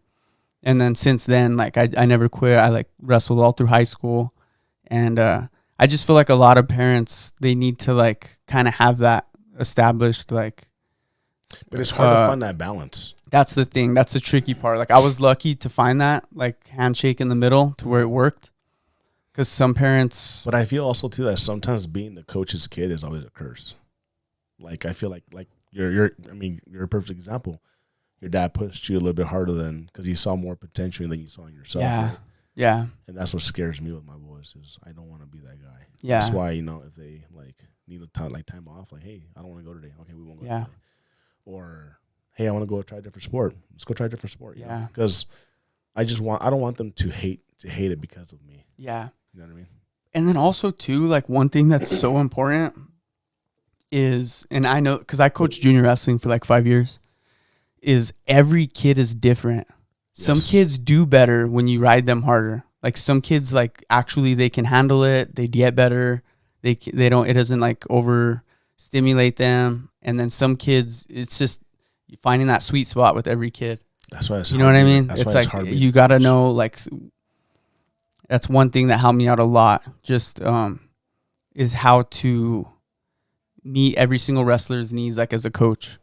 And then since then, like I never quit. I like wrestled all through high school. And I just feel like a lot of parents, they need to like kind of have that established, like. But it's hard to find that balance. That's the thing. That's the tricky part. Like I was lucky to find that like handshake in the middle to where it worked. Because some parents. But I feel also too that sometimes being the coach's kid is always a curse. Like I feel like you're a perfect example. Your dad pushed you a little bit harder because he saw more potential than you saw in yourself. Yeah. Right? Yeah. And that's what scares me with my boys is I don't want to be that guy. Yeah. That's why, if they like need a time off, like, hey, I don't want to go today. Okay, we won't go today. Or, hey, I want to go try a different sport. Let's go try a different sport. Yeah. Because I don't want them to hate it because of me. Yeah. You know what I mean? And then also too, like one thing that's so important is, and I know, because I coached junior wrestling for like 5 years, is every kid is different. Yes. Some kids do better when you ride them harder. Like some kids, like actually they can handle it. They get better. They don't, it doesn't like overstimulate them. And then some kids, it's just finding that sweet spot with every kid. That's why it's you know what I mean? It's like you got to know, like, that's one thing that helped me out a lot. Just is how to meet every single wrestler's needs, like as a coach.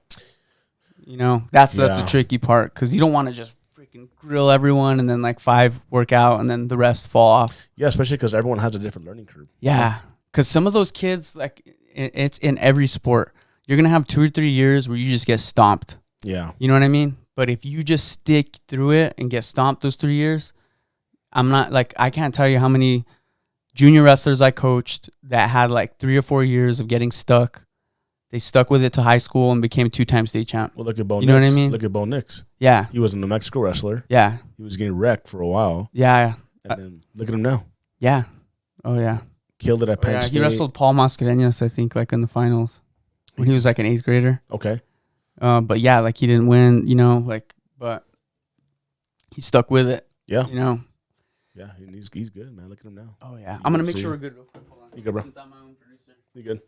That's a tricky part because you don't want to just freaking grill everyone and then like 5 work out and then the rest fall off. Yeah, especially because everyone has a different learning curve. Yeah, because some of those kids, like it's in every sport. You're gonna have 2 or 3 years where you just get stomped. Yeah, you know what I mean. But if you just stick through it and get stomped those 3 years, I can't tell you how many junior wrestlers I coached that had like 3 or 4 years of getting stuck. They stuck with it to high school and became 2-time state champ. Well, look at Bo Nix. You know what I mean? Look at Bo Nix. Yeah. He was a New Mexico wrestler. Yeah. He was getting wrecked for a while. Yeah. And then look at him now. Yeah. Oh, yeah. Killed it at Penn State. He wrestled Paul Mascareñas, I think, like in the finals when he was like an 8th grader. Okay. But yeah, like he didn't win, but he stuck with it. Yeah. Yeah, he's good, man. Look at him now. Oh, yeah. I'm going to make sure we're good real quick. Hold on. You good, bro? Since I'm my own producer. You good?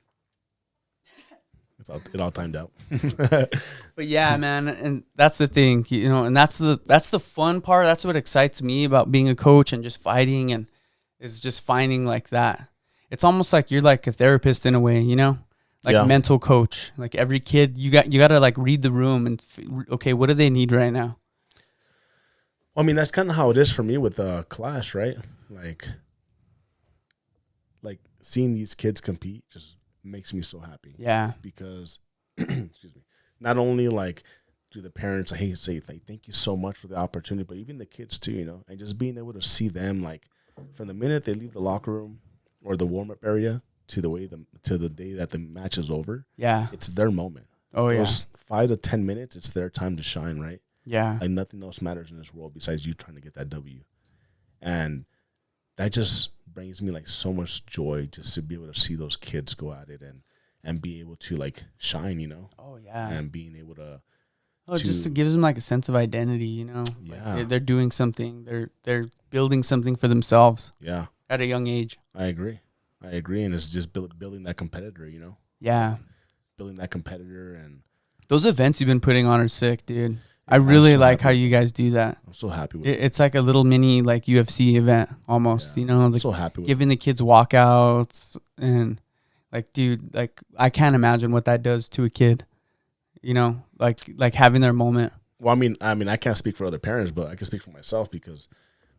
It all timed out. But yeah, man, and that's the thing, you know, and that's the fun part. That's what excites me about being a coach and just fighting, and is just finding like that. It's almost like you're like a therapist in a way, you know, like mental coach. Like every kid, you got to like read the room and okay, what do they need right now? I mean, that's kind of how it is for me with Clash, right? Like seeing these kids compete just makes me so happy. Yeah, because excuse me, not only like do the parents say like thank you so much for the opportunity, but even the kids too, you know, and just being able to see them like from the minute they leave the locker room or the warm up area to the day that the match is over. Yeah, it's their moment. Oh Those 5 to 10 minutes, it's their time to shine, right? Yeah, like nothing else matters in this world besides you trying to get that W, and that just brings me like so much joy just to be able to see those kids go at it and be able to like shine, you know. Oh yeah, and being able to. Oh, it gives them like a sense of identity, you know. Yeah, like they're doing something. They're building something for themselves. Yeah, at a young age. I agree, and it's just building that competitor, you know. Yeah, building that competitor, and those events you've been putting on are sick, dude. I really so like how you guys do that. I'm so happy with it. It's like a little mini like UFC event almost, you know. I'm so happy with giving the kids walkouts and like, dude, like I can't imagine what that does to a kid, you know, like having their moment. Well, I mean, I can't speak for other parents, but I can speak for myself because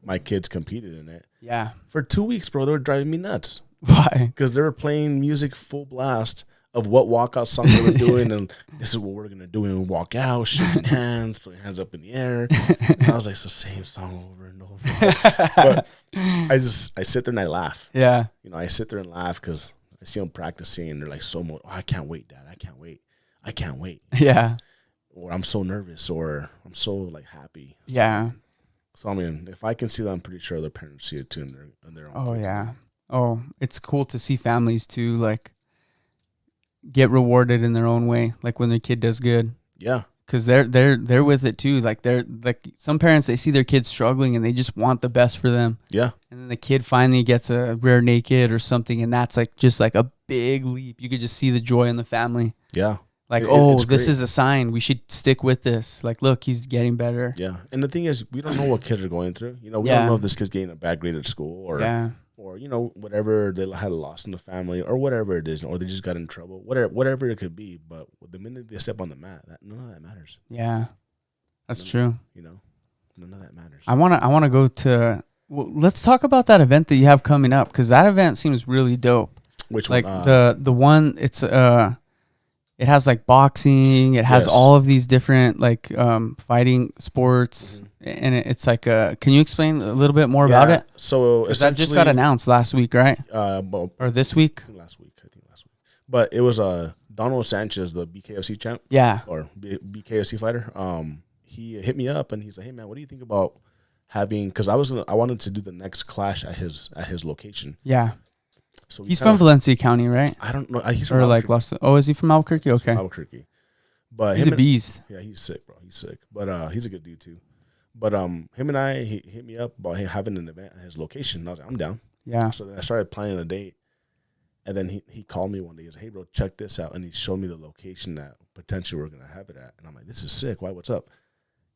my kids competed in it. Yeah. For 2 weeks, bro, they were driving me nuts. Why? Because they were playing music full blast of what walkout song they were doing, and this is what we're gonna do and walk out, shaking hands, putting hands up in the air. And I was like, it's the same song over and over. But I sit there and I laugh. Yeah, you know, I sit there and laugh because I see them practicing, and they're like oh, I can't wait, Dad. I can't wait. Yeah. Or I'm so nervous, or I'm so like happy. Yeah. So I mean, if I can see that, I'm pretty sure other parents see it too in their own. Oh yeah. Oh, it's cool to see families too, like get rewarded in their own way, like when their kid does good. Yeah, because they're with it too. Like they're like some parents, they see their kids struggling and they just want the best for them. Yeah, and then the kid finally gets a rear naked or something, and that's like just like a big leap. You could just see the joy in the family. Yeah, like this is a sign. We should stick with this. Like, look, he's getting better. Yeah, and the thing is, we don't know what kids are going through. You know, we don't know if this kid's getting a bad grade at school or you know, whatever, they had a loss in the family or whatever it is, or they just got in trouble, whatever it could be. But the minute they step on the mat, none of that matters. Yeah, that's true. You know, none of that matters. I wanna go to. Well, let's talk about that event that you have coming up, because that event seems really dope. Which like one? The one, it's it has like boxing. It has all of these different like fighting sports, and it's like can you explain a little bit more about it? So that just got announced last week, right? Or this week? I think last week. But it was Donald Sanchez, the BKFC champ. Yeah. Or BKFC fighter. He hit me up and he's like, "Hey man, what do you think about having?" Because I wanted to do the next clash at his location. Yeah. So he's from Valencia County, right? I don't know. He's from Albuquerque. Is he from Albuquerque? Okay. From Albuquerque. But he's a beast. Yeah, he's sick, bro. He's sick. But he's a good dude too. But him and I, he hit me up about him having an event at his location. And I was like, I'm down. Yeah. So then I started planning a date. And then he called me one day. He was like, "Hey, bro, check this out." And he showed me the location that potentially we're going to have it at. And I'm like, this is sick. Why? What's up?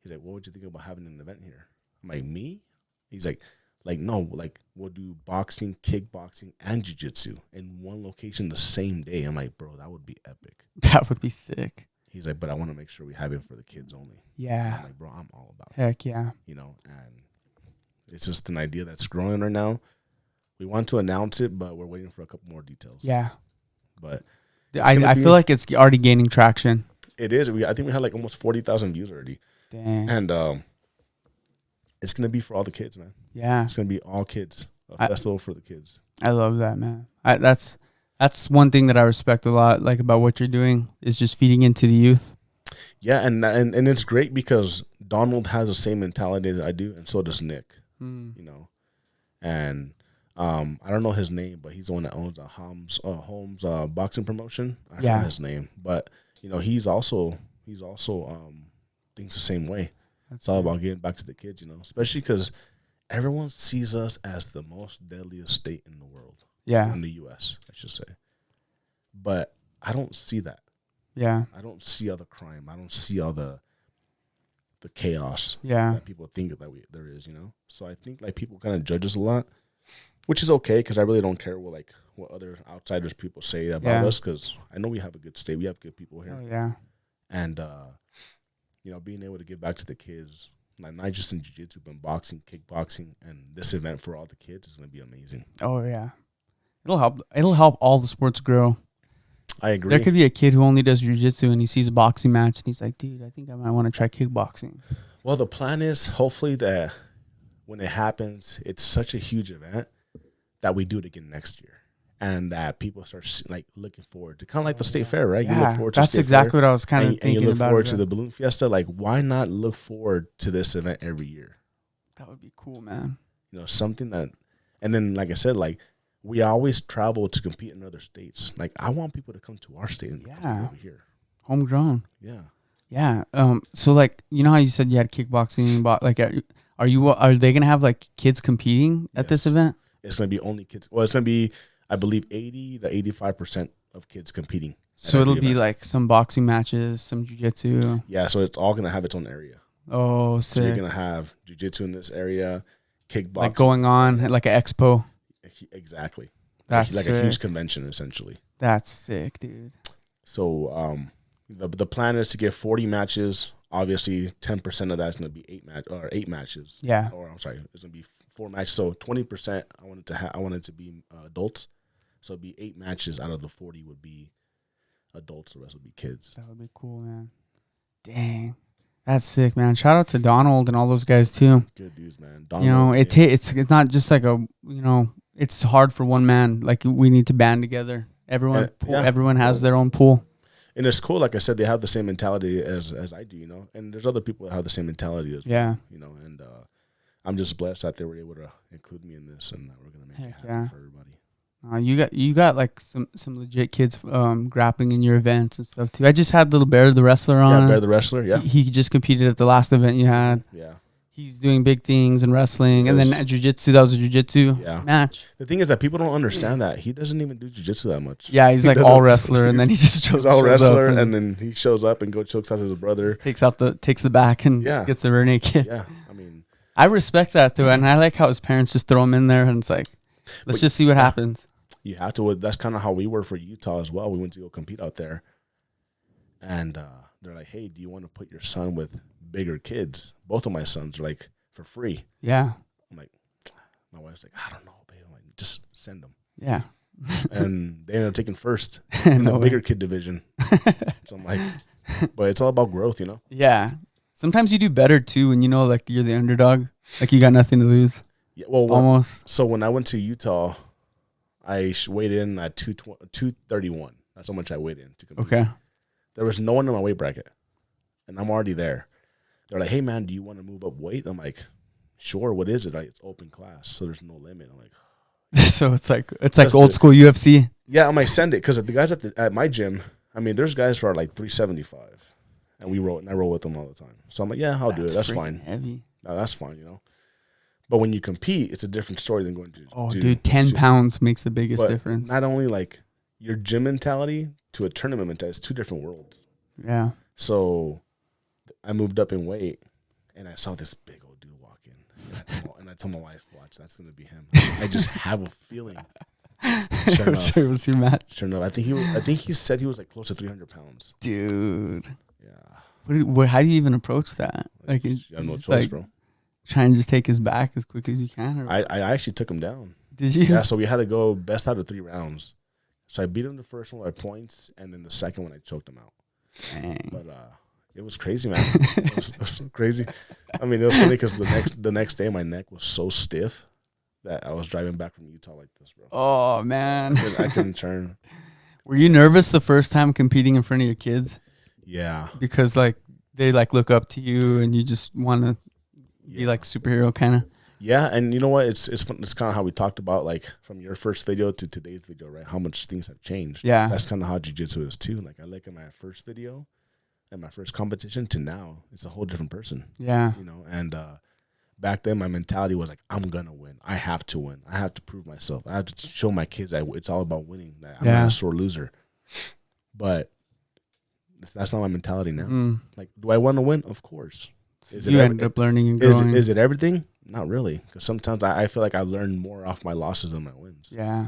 He's like, what would you think about having an event here? I'm like, me? He's like, no, like we'll do boxing, kickboxing, and jiu-jitsu in one location the same day. I'm like, bro, that would be epic. That would be sick. He's like, but I want to make sure we have it for the kids only. Yeah. I'm like, bro, I'm all about it. Heck yeah. You know, and it's just an idea that's growing right now. We want to announce it, but we're waiting for a couple more details. Yeah. But I feel like it's already gaining traction. It is. I think we had like almost 40,000 views already. Dang. And it's going to be for all the kids, man. Yeah. It's going to be all kids. A festival for the kids. I love that, man. That's one thing that I respect a lot, like about what you're doing, is just feeding into the youth. Yeah, and it's great because Donald has the same mentality that I do, and so does Nick. You know, and I don't know his name, but he's the one that owns Holmes boxing promotion. I forgot his name, but you know, he's also thinks the same way. It's all about getting back to the kids, you know, especially because everyone sees us as the most deadliest state in the world. Yeah, in the U.S., I should say. But I don't see that. Yeah. I don't see all the crime. I don't see all the chaos Yeah. that people think that there is, you know? So I think like people kind of judge us a lot, which is okay because I really don't care what other outsiders people say about us, because I know we have a good state. We have good people here. Oh, yeah. And, you know, being able to give back to the kids, like not just in jiu-jitsu, but in boxing, kickboxing, and this event for all the kids is going to be amazing. Oh, yeah. It'll help all the sports grow. I agree. There could be a kid who only does jiu-jitsu and he sees a boxing match and he's like, dude, I think I might want to try kickboxing. Well, the plan is hopefully that when it happens, it's such a huge event that we do it again next year. And that people start like looking forward to, kind of like the state fair, right? Yeah, you look forward to that's state exactly fair, what I was kind of thinking about. And you look forward to the balloon fiesta. Like, why not look forward to this event every year? That would be cool, man. You know, something that, and then like I said, like we always travel to compete in other states. Like I want people to come to our state and over here, homegrown. Yeah, yeah. So like, you know how you said you had kickboxing, but like, are they gonna have like kids competing at this event? It's gonna be only kids. Well, it's gonna be, I believe, 80 to 85% of kids competing. So it'll be like some boxing matches, some jiu-jitsu. Yeah, so it's all gonna have its own area. Oh, sick. So you're gonna have jiu-jitsu in this area, kickboxing, like going on like an expo. Exactly. That's like sick. a huge convention essentially. That's sick, dude. So the plan is to get 40 matches. Obviously, 10% of that's gonna be 8 matches. Yeah. Or I'm sorry, it's gonna be 4 matches. So 20% I wanted to be adults. So it'd be 8 matches out of the 40 would be adults. The rest would be kids. That would be cool, man. Dang. That's sick, man. Shout out to Donald and all those guys too. Good dudes, man. Donald, you know, it's not just like it's hard for one man. Like we need to band together. Everyone has their own pool. And it's cool, like I said, they have the same mentality as I do, you know. And there's other people that have the same mentality as well, you know. And I'm just blessed that they were able to include me in this, and that we're gonna make it happen for everybody. You got like some legit kids grappling in your events and stuff too. I just had Little Bear the wrestler on. Yeah, Bear the wrestler. Yeah, he just competed at the last event you had. Yeah, he's doing big things in wrestling, and then at jiu-jitsu, that was a jiu-jitsu match. The thing is that people don't understand that he doesn't even do jiu-jitsu that much. Yeah, he's like all wrestler, and then he just he's all wrestler, and then he shows up and chokes out his brother, takes the back and gets the rear naked. Yeah, I mean, I respect that though, and I like how his parents just throw him in there, and it's like, let's just see what happens. You have to. That's kind of how we were for Utah as well. We went to go compete out there, and they're like, "Hey, do you want to put your son with bigger kids?" Both of my sons are like, for free. Yeah. I'm like, my wife's like, I don't know, babe. I'm like, just send them. Yeah. And they ended up taking first in the bigger kid division. So I'm like, but it's all about growth, you know? Yeah. Sometimes you do better too when you know like you're the underdog, like you got nothing to lose. Yeah. Well, almost. So when I went to Utah, I weighed in at 231. That's how much I weighed in to compete. Okay. There was no one in my weight bracket, and I'm already there. They're like, "Hey man, do you want to move up weight?" I'm like, "Sure." What is it? Like, it's open class, so there's no limit. I'm like, so it's like old school UFC. Yeah, I'm like, send it, because the guys at my gym, I mean, there's guys who are like 375, and I roll with them all the time. So I'm like, yeah, I'll do it. That's fine. Heavy. No, that's fine, you know. But when you compete, it's a different story than going to. Oh, dude, 10 pounds makes the biggest difference. Not only like your gym mentality to a tournament mentality, it's two different worlds. Yeah. So I moved up in weight, and I saw this big old dude walk in, and I told my wife, "Watch, that's gonna be him." I just have a feeling. Sure enough, was your match. Sure enough, I think he said he was like close to 300 pounds. Dude. Yeah. How do you even approach that? Like, you have no choice, like, bro. Try and just take his back as quick as you can. I actually took him down. Did you? Yeah. So we had to go best out of 3 rounds. So I beat him the first one by points, and then the second one I choked him out. Dang. But it was crazy, man. It was so crazy. I mean, it was funny because the next day my neck was so stiff that I was driving back from Utah like this, bro. Oh man, I couldn't turn. Were you nervous the first time competing in front of your kids? Yeah. Because like they like look up to you and you just want to be like superhero kind of. Yeah, and you know what? It's kind of how we talked about, like from your first video to today's video, right? How much things have changed. Yeah, that's kind of how jiu-jitsu is too. Like I look at my first video and my first competition to now, it's a whole different person. Yeah, you know. And back then, my mentality was like, I'm gonna win. I have to win. I have to prove myself. I have to show my kids that it's all about winning. That I'm not a sore loser. But That's not my mentality now. Like, do I want to win? Of course. You end up learning and growing. Is it everything? Not really. Because sometimes I feel like I learn more off my losses than my wins. Yeah.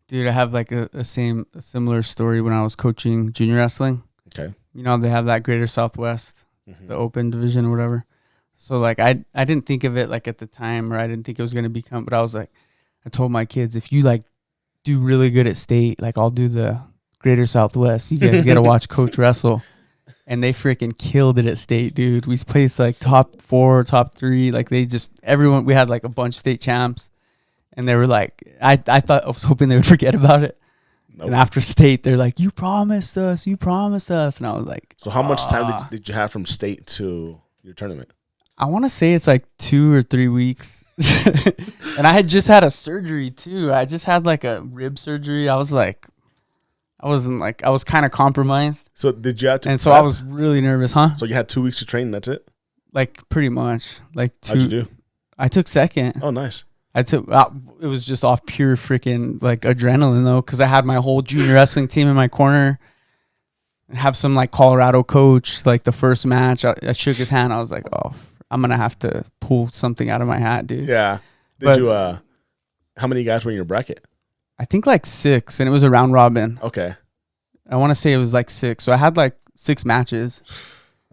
Dude, I have like a similar story when I was coaching junior wrestling. Okay. You know, they have that Greater Southwest, the open division or whatever. So like I didn't think of it like at the time, or I didn't think it was going to become, but I was like, I told my kids, if you like do really good at state, like I'll do the Greater Southwest. You guys get to watch coach wrestle. And they freaking killed it at state, dude. We placed like top 4, top 3. Like we had like a bunch of state champs. And they were like, I was hoping they would forget about it. Nope. And after state, they're like, you promised us. And I was like, so how much time did you have from state to your tournament? I want to say it's like 2 or 3 weeks. And I had just had a surgery too. I just had like a rib surgery. I was kind of compromised. So did you have to? And so I was really nervous, huh? So you had 2 weeks to train, and that's it? Like pretty much. Like 2. How'd you do? I took second. Oh, nice. It was just off pure freaking like adrenaline though, because I had my whole junior wrestling team in my corner. Have some like Colorado coach, like the first match, I shook his hand. I was like, oh, I'm gonna have to pull something out of my hat, dude. Yeah. How many guys were in your bracket? I think like 6, and it was a round robin. Okay. I want to say it was like 6. So I had like 6 matches.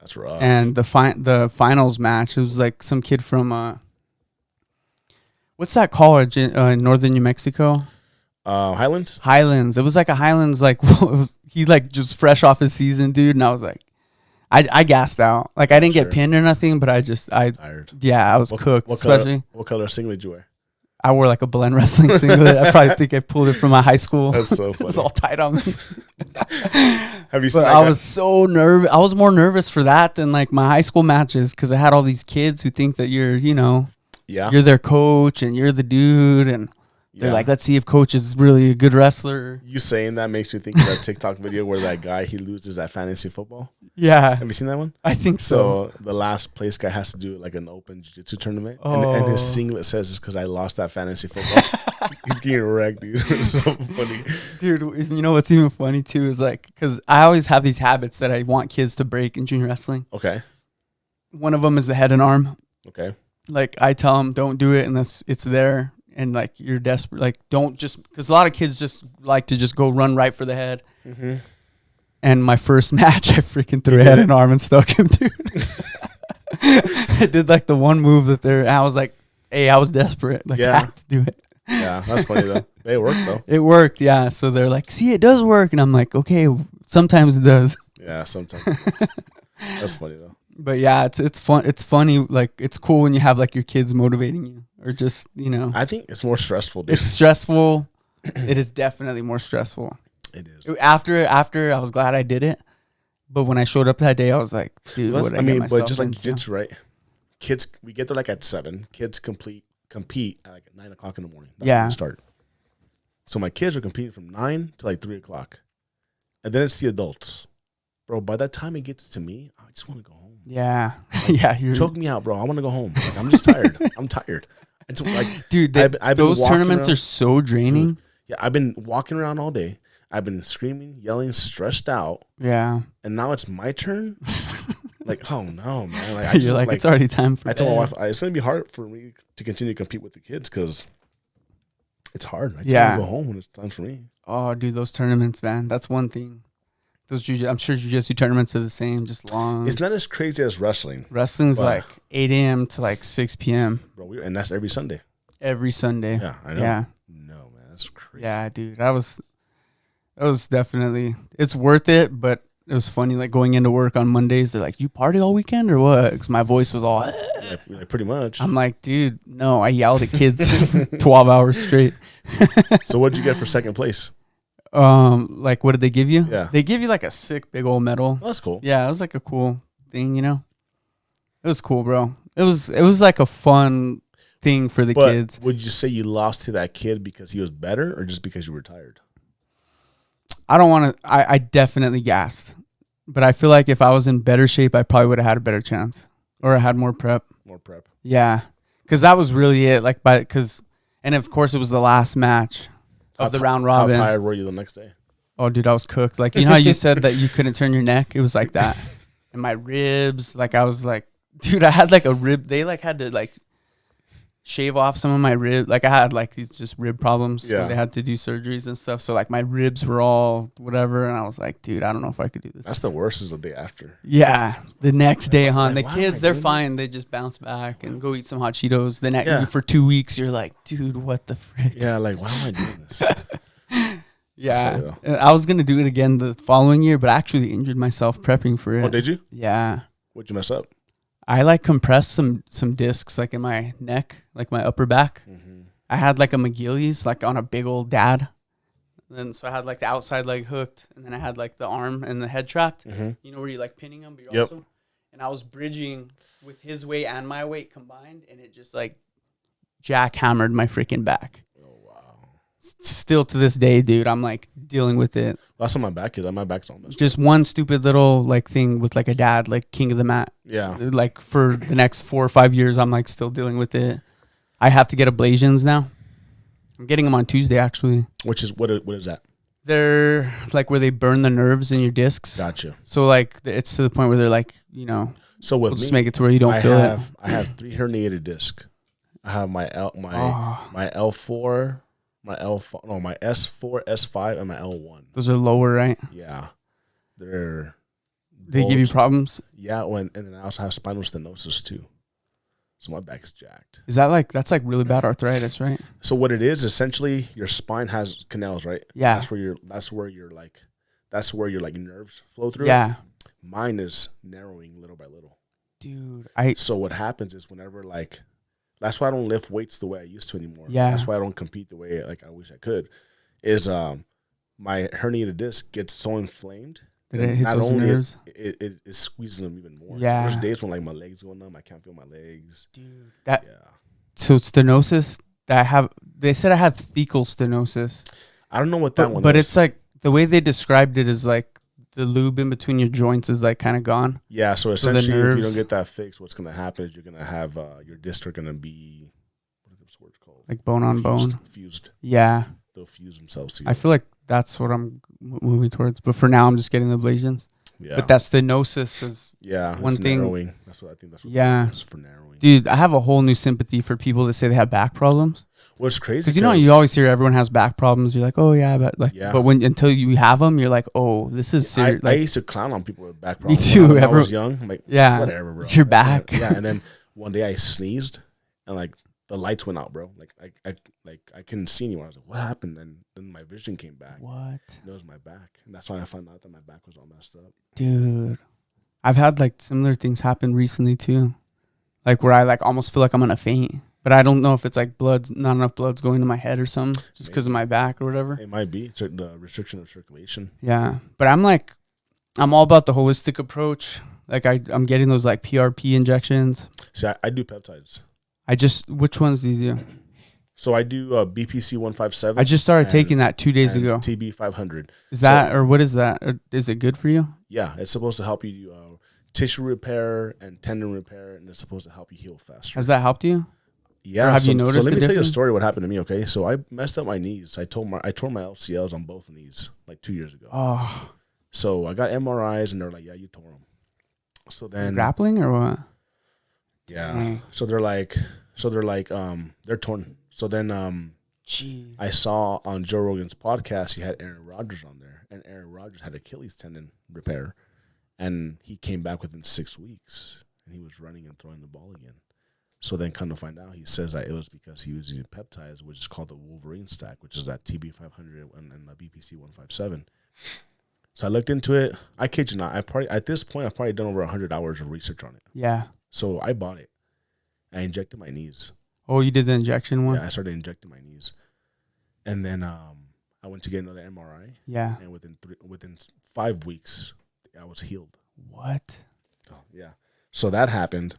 That's rough. And the finals match, it was like some kid from what's that college in northern New Mexico? Highlands. It was like a Highlands, like he like just fresh off his season, dude. And I was like, I gassed out. Like I didn't get pinned or nothing, but I tired. Yeah, I was cooked. What color singlet did you wear? I wore like a blend wrestling singlet. I probably think I pulled it from my high school. That's so funny. It was all tight on me. Have you seen? I was so nervous. I was more nervous for that than like my high school matches, because I had all these kids who think that you're their coach and you're the dude, and they're like, let's see if coach is really a good wrestler. You saying that makes me think of that TikTok video where that guy, he loses at fantasy football. Yeah. Have you seen that one? I think so. So the last place guy has to do like an open jiu-jitsu tournament. And his singlet says it's because I lost that fantasy football. He's getting wrecked, dude. It's so funny. Dude, you know what's even funny too is like, because I always have these habits that I want kids to break in junior wrestling. Okay. One of them is the head and arm. Okay. Like I tell them, don't do it unless it's there. And like you're desperate, like don't just, because a lot of kids just like to just go run right for the head. Mm-hmm. And my first match, I freaking threw a head and arm and stuck him, dude. I did like the one move I was like, hey, I was desperate. Like I had to do it. Yeah, that's funny though. It worked though. It worked, yeah. So they're like, see, it does work. And I'm like, okay, sometimes it does. Yeah, sometimes. That's funny though. But yeah, it's fun. It's funny. Like it's cool when you have like your kids motivating you, or just I think it's more stressful. Dude. It's stressful. It is definitely more stressful. It is. After I was glad I did it, but when I showed up that day, I was like, dude, what did I get myself but just like into? jiu-jitsu, right? Kids, we get there like at 7. Kids compete at like 9 o'clock in the morning. That's when we start. So my kids are competing from 9 to like 3 o'clock, and then it's the adults, bro. By that time it gets to me, I just want to go home. Yeah, yeah. Choke me out, bro. I want to go home. Like, I'm just tired. I'm tired. It's like, dude, I've those tournaments are so draining. Dude, yeah, I've been walking around all day. I've been screaming, yelling, stressed out. Yeah. And now it's my turn. Like, oh no, man. Like, You're like, it's already time for. I told my wife it's gonna be hard for me to continue to compete with the kids because it's hard. I just want to go home when it's time for me. Oh, dude, those tournaments, man. That's one thing. I'm sure jiu-jitsu tournaments are the same, just long. It's not as crazy as wrestling. Wrestling's like 8 a.m. to like 6 p.m. Bro, and that's every Sunday. Every Sunday. Yeah, I know. Yeah. No, man, that's crazy. Yeah, dude, that was definitely, it's worth it, but it was funny, like going into work on Mondays, they're like, you party all weekend or what? Because my voice was all, yeah, pretty much. I'm like, dude, no, I yelled at kids 12 hours straight. So what'd you get for second place? Like what did they give you? Yeah. They give you like a sick big old medal. Oh, that's cool. Yeah, it was like a cool thing, It was cool, bro. It was like a fun thing for the kids. Would you say you lost to that kid because he was better or just because you were tired? I don't want to, I definitely gassed. But I feel like if I was in better shape, I probably would have had a better chance. Or I had more prep. More prep. Yeah. Because that was really it. And of course it was the last match of the round robin. How tired were you the next day? Oh, dude, I was cooked. Like, you know how you said that you couldn't turn your neck? It was like that. And my ribs, like, I was like, dude, I had like a rib. They like had to like shave off some of my rib. Like, I had like these just rib problems. Yeah. So they had to do surgeries and stuff. So like my ribs were all whatever. And I was like, dude, I don't know if I could do this. That's the worst is the day after. Yeah. The next day, hon. The Like, kids, they're fine. They just bounce back and go eat some hot Cheetos. The next for 2 weeks, you're like, dude, what the frick? Yeah, like, why am I doing this? Yeah. I was going to do it again the following year, but I actually injured myself prepping for it. Oh, did you? Yeah. What'd you mess up? I like compressed some discs like in my neck, like my upper back. Mm-hmm. I had like a McGillie's like on a big old dad. And so I had like the outside leg hooked, and then I had like the arm and the head trapped. Mm-hmm. You know where you like pinning them, but you're also. And I was bridging with his weight and my weight combined, and it just like jackhammered my freaking back. Oh wow! Still to this day, dude, I'm like dealing with it. That's on my back. My back's all messed Just one stupid little like thing with like a dad, like king of the mat. Yeah. Like for the next 4 or 5 years, I'm like still dealing with it. I have to get ablations now. I'm getting them on Tuesday, actually. Which is what is that? They're like where they burn the nerves in your discs. Gotcha. So like it's to the point where they're like, you know, so with we'll just me, make it to where you don't feel it. I have 3 herniated discs. I have my L4, my S4, S5, and my L1. Those are lower, right? Yeah, they give you problems. Yeah, and then I also have spinal stenosis too. So my back's jacked. Is that like that's like really bad arthritis, right? So what it is essentially, your spine has canals, right? Yeah. That's where your nerves flow through. Yeah. Mine is narrowing little by little. Dude, So what happens is whenever like, that's why I don't lift weights the way I used to anymore. Yeah. That's why I don't compete the way like I wish I could. Is my herniated disc gets so inflamed. That it hits those nerves. It squeezes them even more. Yeah. So there's days when like my legs go numb, I can't feel my legs. Dude, So stenosis that I have. They said I had thecal stenosis. I don't know what that one. But is. it's like the way they described it is like the lube in between your joints is like kind of gone. Yeah. So essentially, if you don't get that fixed, what's gonna happen is you're gonna have your discs are gonna be what's the word called? Like bone on bone. Fused. Yeah. They'll fuse themselves together. I feel like that's what I'm moving towards. But for now, I'm just getting the ablations. Yeah. But that stenosis is one thing. Narrowing. That's what I think. That's what it's for narrowing. Dude, I have a whole new sympathy for people that say they have back problems. What's crazy? Because you know you always hear everyone has back problems. You're like, oh yeah, but until you have them, you're like, oh, this is serious. I used to clown on people with back problems. Me too. When I was young, I'm like, whatever, bro. Your back. Yeah. And then one day I sneezed, and like the lights went out, bro. Like I couldn't see anyone. I was like, what happened? And then my vision came back. What? And it was my back, and that's why I found out that my back was all messed up. Dude, I've had like similar things happen recently too, like where I like almost feel like I'm gonna faint. But I don't know if it's like not enough blood's going to my head or something, just because of my back or whatever. It might be the restriction of circulation. Yeah, but I'm all about the holistic approach. Like I'm getting those like PRP injections. See, I do peptides. Which ones do you do? So I do BPC 157. I just started taking that 2 days ago. TB 500. Is that or what is that? Or is it good for you? Yeah, it's supposed to help you tissue repair and tendon repair, and it's supposed to help you heal faster. Has that helped you? Yeah. Or have you noticed? So let me tell you a story. What happened to me? Okay, so I messed up my knees. I tore my LCLs on both knees like 2 years ago. Oh. So I got MRIs, and they're like, "Yeah, you tore them." So then grappling or what? Yeah. Dang. So they're like, they're torn. So then Jeez. I saw on Joe Rogan's podcast he had Aaron Rodgers on there, and Aaron Rodgers had Achilles tendon repair, and he came back within 6 weeks, and he was running and throwing the ball again. So then come to find out, he says that it was because he was using peptides, which is called the Wolverine stack, which is that TB 500 and the BPC 157. So I looked into it. I kid you not. At this point, I've probably done over 100 hours of research on it. Yeah. So I bought it. I injected my knees. Oh, you did the injection one? Yeah, I started injecting my knees. And then I went to get another MRI. Yeah. And within 5 weeks, I was healed. What? Oh, yeah. So that happened.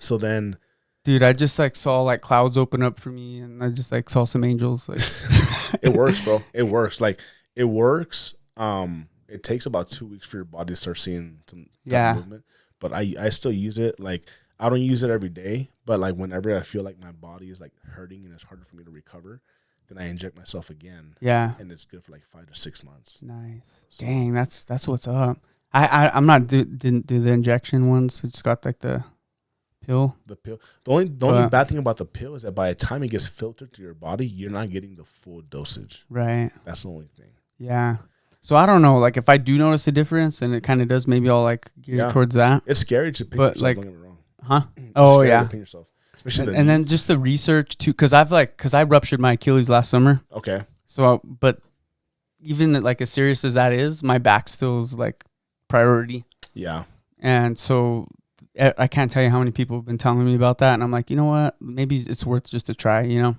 So then, dude, I just like saw like clouds open up for me, and I just like saw some angels. Like, it works, bro. It works. Like it works. It takes about 2 weeks for your body to start seeing some movement. But I still use it. Like I don't use it every day, but like whenever I feel like my body is like hurting and it's harder for me to recover, then I inject myself again. Yeah. And it's good for like 5 to 6 months. Nice. So. Dang, that's what's up. I'm not didn't do the injection ones. I just got like the pill. The pill. The only bad thing about the pill is that by the time it gets filtered to your body, you're not getting the full dosage. Right. That's the only thing. Yeah. So I don't know. Like if I do notice a difference, and it kind of does, maybe I'll like gear towards that. It's scary to pick yourself. Like, don't get me wrong. Huh? Oh yeah. To yourself. Especially and then just the research too, because I ruptured my Achilles last summer. Okay. So, but even like as serious as that is, my back still is like priority. Yeah. And so I can't tell you how many people have been telling me about that, and I'm like, you know what? Maybe it's worth just a try. You know?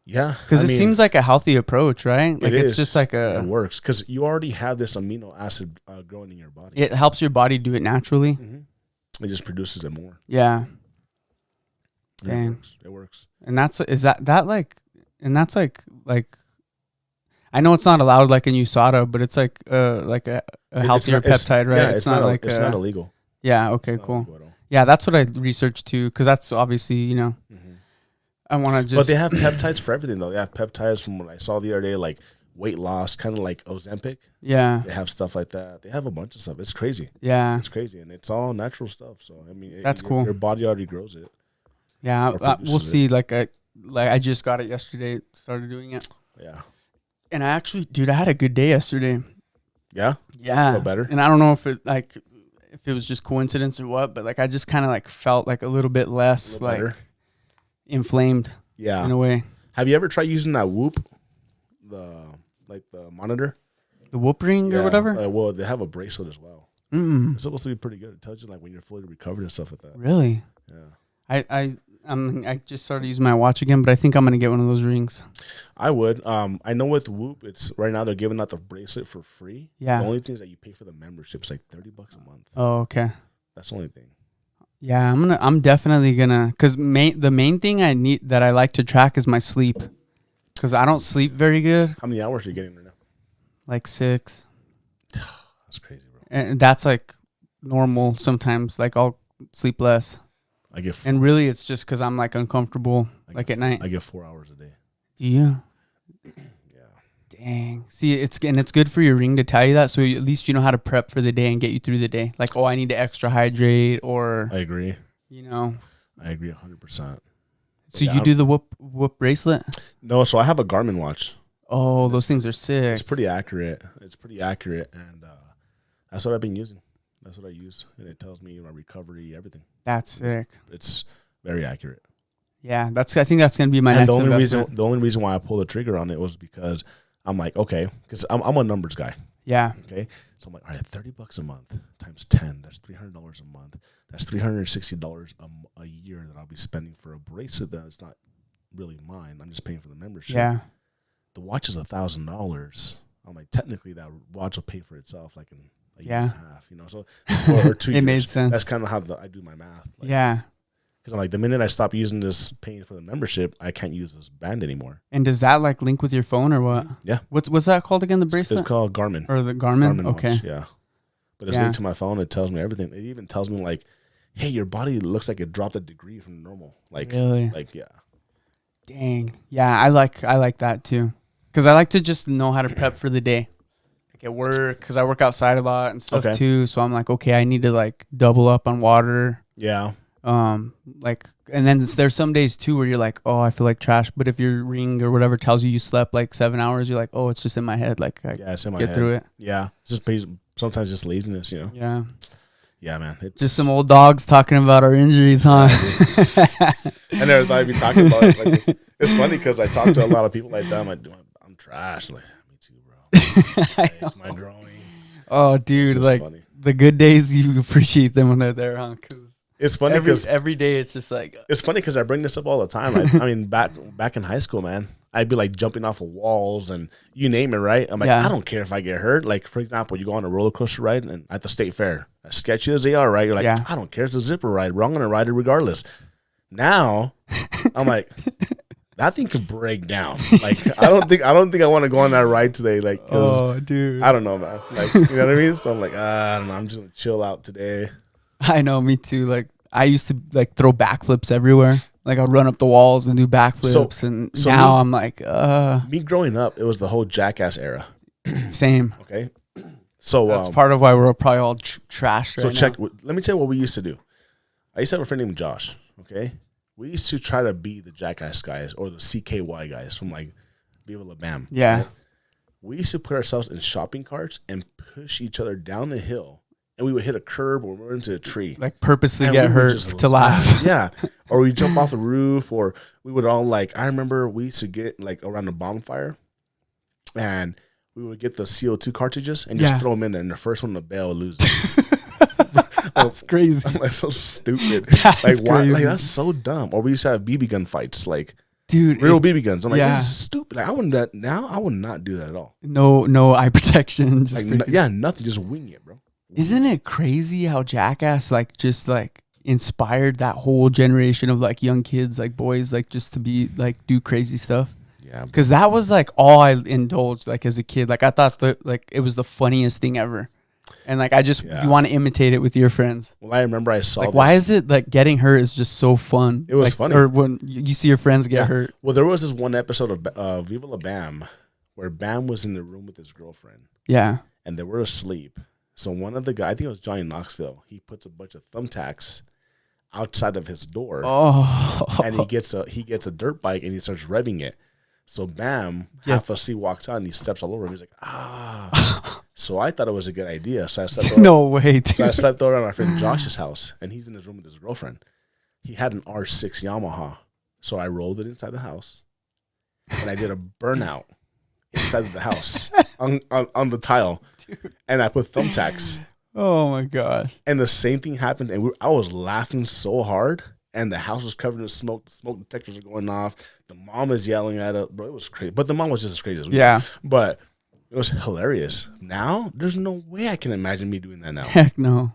Yeah. Because it seems like a healthy approach, right? Like it's just like it works because you already have this amino acid growing in your body. It helps your body do it naturally. Mm-hmm. It just produces it more. Yeah. Dang. It works. And that's like I know it's not allowed like in USADA, but it's like a healthier peptide, right? Yeah, it's not like it's not illegal. Yeah. Okay. Cool. Yeah, that's what I researched too, because that's obviously I want to just. But they have peptides for everything though. They have peptides from what I saw the other day, like weight loss, kind of like Ozempic. Yeah. They have stuff like that. They have a bunch of stuff. It's crazy. Yeah. It's crazy, and it's all natural stuff. So I mean, that's cool. Your body already grows it. Yeah, we'll see. Like I just got it yesterday. Started doing it. Yeah. And I actually, dude, I had a good day yesterday. Yeah. Yeah. Feel better. And I don't know if it was just coincidence or what, but like I just kind of like felt like a little bit less like better. Inflamed. Yeah. In a way. Have you ever tried using that Whoop, the monitor, the Whoop ring or whatever? Well, they have a bracelet as well. It's supposed to be pretty good. It tells you like when you're fully recovered and stuff like that. Really? Yeah. I just started using my watch again, but I think I'm gonna get one of those rings. I would. I know with Whoop, it's right now they're giving out the bracelet for free. Yeah. The only thing is that you pay for the membership. It's like $30 a month. Oh, okay. That's the only thing. Yeah, I'm definitely gonna, because the main thing I like to track is my sleep, because I don't sleep very good. How many hours are you getting right now? Like 6. That's crazy, bro. And that's like normal sometimes. Like I'll sleep less. And really, it's just because I'm like uncomfortable, at night. I get 4 hours a day. Do you? Yeah. Dang. See, it's good for your ring to tell you that, so at least you know how to prep for the day and get you through the day. Like, oh, I need to extra hydrate, or I agree. I agree 100%. So you do the Whoop bracelet? No, so I have a Garmin watch. Oh, those things are sick. It's pretty accurate. And that's what I've been using. That's what I use, and it tells me my recovery, everything. That's sick. It's very accurate. Yeah, I think that's gonna be my next investment. The only reason why I pulled the trigger on it was because I'm like, okay, because I'm a numbers guy. Yeah. Okay. So I'm like, all right, $30 a month times 10. That's $300 a month. That's $360 a year that I'll be spending for a bracelet that's not really mine. I'm just paying for the membership. Yeah. The watch is $1,000. I'm like, technically that watch will pay for itself like in a year and a half, so or 2 years. It made sense. That's kind of how I do my math. Yeah. Because I'm like, the minute I stop using this, paying for the membership, I can't use this band anymore. And does that like link with your phone or what? Yeah. What's that called again? The bracelet? It's called Garmin. Or the Garmin? Okay. Watch, yeah. But it's linked to my phone. It tells me everything. It even tells me like, hey, your body looks like it dropped a degree from normal. Like, really? Like, yeah. Dang. Yeah, I like that too. Because I like to just know how to prep for the day. Like at work, because I work outside a lot and stuff too. So I'm like, okay, I need to like double up on water. Yeah. And then there's some days too where you're like, oh, I feel like trash. But if your ring or whatever tells you slept like 7 hours, you're like, oh, it's just in my head. Like, it's in my head. Get through it. Yeah. It's just sometimes just laziness, Yeah. Yeah, man. It's just some old dogs talking about our injuries, huh? I never thought I'd be talking about it like this. It's funny because I talk to a lot of people like that. I'm like, I'm trash. Like, me too, bro. It's my drawing. Oh, dude. Like, funny. The good days, you appreciate them when they're there, huh? Because it's funny because every day it's just like. It's funny because I bring this up all the time. I mean, back in high school, man, I'd be like jumping off of walls and you name it, right? I'm like, I don't care if I get hurt. Like, for example, you go on a roller coaster ride and at the state fair, as sketchy as they are, right? You're like, I don't care. It's a zipper ride. We're all going to ride it regardless. Now, I'm like, that thing could break down. Like, I don't think I want to go on that ride today. Like, oh, dude, I don't know, man. Like, you know what I mean? So I'm like, I don't know. I'm just going to chill out today. I know, me too. Like, I used to like throw backflips everywhere. Like I'd run up the walls and do backflips, and so now me- I'm like, Me growing up, it was the whole jackass era. same. Okay. So That's part of why we're probably all trashed so right check. now. Let me tell you what we used to do. I used to have a friend named Josh. Okay. We used to try to be the jackass guys or the CKY guys from like Viva La Bam. Yeah. Right? We used to put ourselves in shopping carts and push each other down the hill, and we would hit a curb or run into a tree. Like purposely And get we would hurt just to laugh. Yeah. Or we jump off the roof, or we would all like, I remember we used to get like around the bonfire, and we would get the CO2 cartridges and just throw them in there, and the first one to bail loses. That's crazy. I'm like, so stupid. That's like, why? crazy. Like, that's so dumb. Or we used to have BB gun fights, like Dude, real BB guns. I'm like, yeah. this is stupid. Like, I would not do that at all. no eye protection. Just Like, nothing. Just wing it, bro. Isn't it crazy how Jackass like just like inspired that whole generation of like young kids, like boys, like just to be like do crazy stuff? Yeah. Because that was like all I indulged like as a kid. Like I thought that like it was the funniest thing ever, and like I just you want to imitate it with your friends. Well, I remember I saw like why is it like getting hurt is just so fun? It was like, funny. Or when you see your friends get hurt. Well, there was this one episode of Viva La Bam where Bam was in the room with his girlfriend. Yeah. And they were asleep. So one of the guys, I think it was Johnny Knoxville, he puts a bunch of thumbtacks outside of his door. Oh. And he gets a dirt bike and he starts revving it. So Bam, half asleep, walks out and he steps all over him. He's like, ah. So I thought it was a good idea. So I slept over, No way, dude. So I slept over at my friend Josh's house, and he's in his room with his girlfriend. He had an R6 Yamaha. So I rolled it inside the house, and I did a burnout inside of the house on the tile. Dude. And I put thumbtacks. Oh my gosh. And the same thing happened, and I was laughing so hard, and the house was covered in smoke. The smoke detectors were going off. The mom is yelling at it. Bro, it was crazy. But the mom was just as crazy as we were. But it was hilarious. Now, there's no way I can imagine me doing that now. Heck no.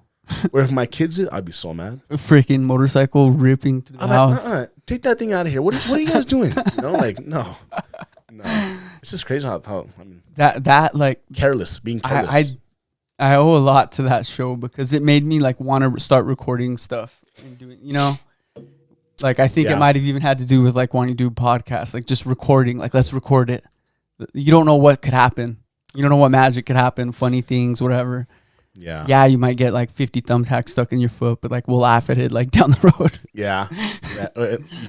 Where if my kids did, I'd be so mad. A freaking motorcycle ripping through the house. Like, take that thing out of here. What are you guys doing? You know, like, no. It's just crazy how I mean, that like being careless. I owe a lot to that show because it made me like want to start recording stuff and doing, you know, like I think it might have even had to do with like wanting to do podcasts, like just recording, like let's record it. You don't know what could happen. You don't know what magic could happen, funny things, whatever. Yeah. Yeah, you might get like 50 thumbtacks stuck in your foot, but like we'll laugh at it like down the road. Yeah.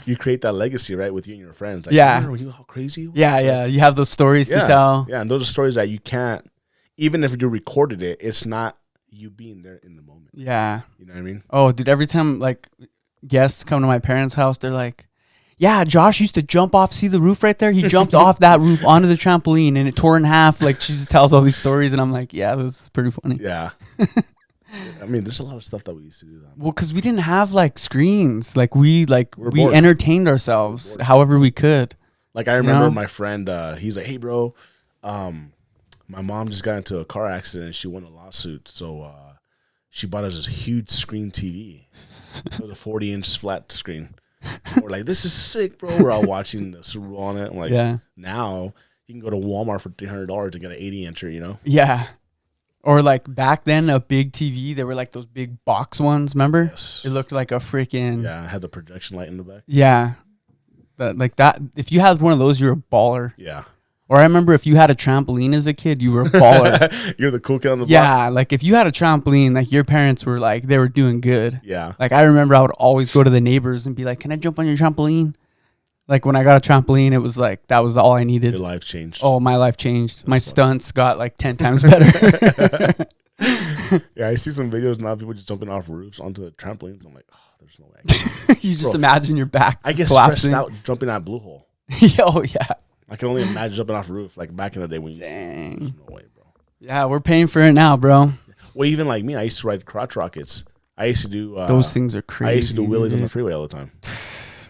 You create that legacy, right, with you and your friends. Like, yeah. Remember when you how crazy you were? Yeah. You have those stories to tell. Yeah, and those are stories that you can't, even if you recorded it, it's not you being there in the moment. Yeah. You know what I mean? Oh, dude, every time like guests come to my parents' house, they're like, yeah, Josh used to jump off. See the roof right there? He jumped off that roof onto the trampoline and it tore in half. Like she just tells all these stories, and I'm like, yeah, this is pretty funny. Yeah. I mean, there's a lot of stuff that we used to do. Well, because we didn't have like screens. Like we bored. entertained ourselves however we could. Like I remember my friend, he's like, hey, bro, my mom just got into a car accident and she won a lawsuit. So she bought us this huge screen TV. It was a 40-inch flat screen. We're like, this is sick, bro. We're all watching the Super Bowl on it. I'm like, now you can go to Walmart for $300 to get an 80-incher, you know? Yeah. Or like back then, a big TV, they were like those big box ones, remember? Yes. It looked like a freaking... Yeah, it had the projection light in the back. Yeah. That. If you had one of those, you're a baller. Yeah. Or I remember if you had a trampoline as a kid, you were a baller. You're the cool kid on the block. Yeah, like if you had a trampoline, like your parents were like, they were doing good. Yeah. Like I remember I would always go to the neighbors and be like, can I jump on your trampoline? Like when I got a trampoline, it was like, that was all I needed. Your life changed. Oh, my life changed. That's my stunts got like 10 times better. Yeah, I see some videos now, people just jumping off roofs onto the trampolines. I'm like, oh, there's no way I can. You just imagine your back I get collapsing. stressed out jumping out Blue Hole. Oh, yeah. I can only imagine jumping off a roof like back in the day when you Dang. there's no way, bro. Yeah, we're paying for it now, bro. Well, even like me, I used to ride crotch rockets. I used to do those things are crazy. I used to do wheelies on the freeway all the time.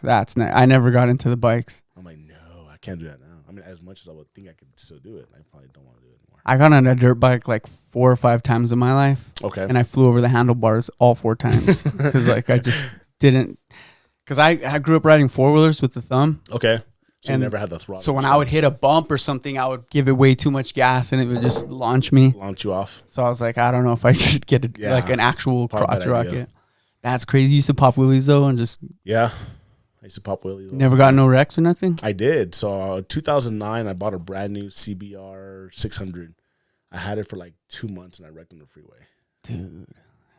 That's not. I never got into the bikes. I'm like, no, I can't do that now. I mean, as much as I would think I could still do it, I probably don't want to do it anymore. I got on a dirt bike like 4 or 5 times in my life. Okay. And I flew over the handlebars all 4 times because like I just didn't. Because I grew up riding 4-wheelers with the thumb. Okay. So And you never had the throttle. So when I would hit a bump or something, I would give it way too much gas and it would just launch me. Launch you off. So I was like, I don't know if I should get like an actual crotch rocket. That's crazy. You used to pop wheelies though and just. Yeah. I used to pop wheelies. You never got no wrecks or nothing? I did. So 2009, I bought a brand new CBR 600. I had it for like 2 months, and I wrecked on the freeway. Dude,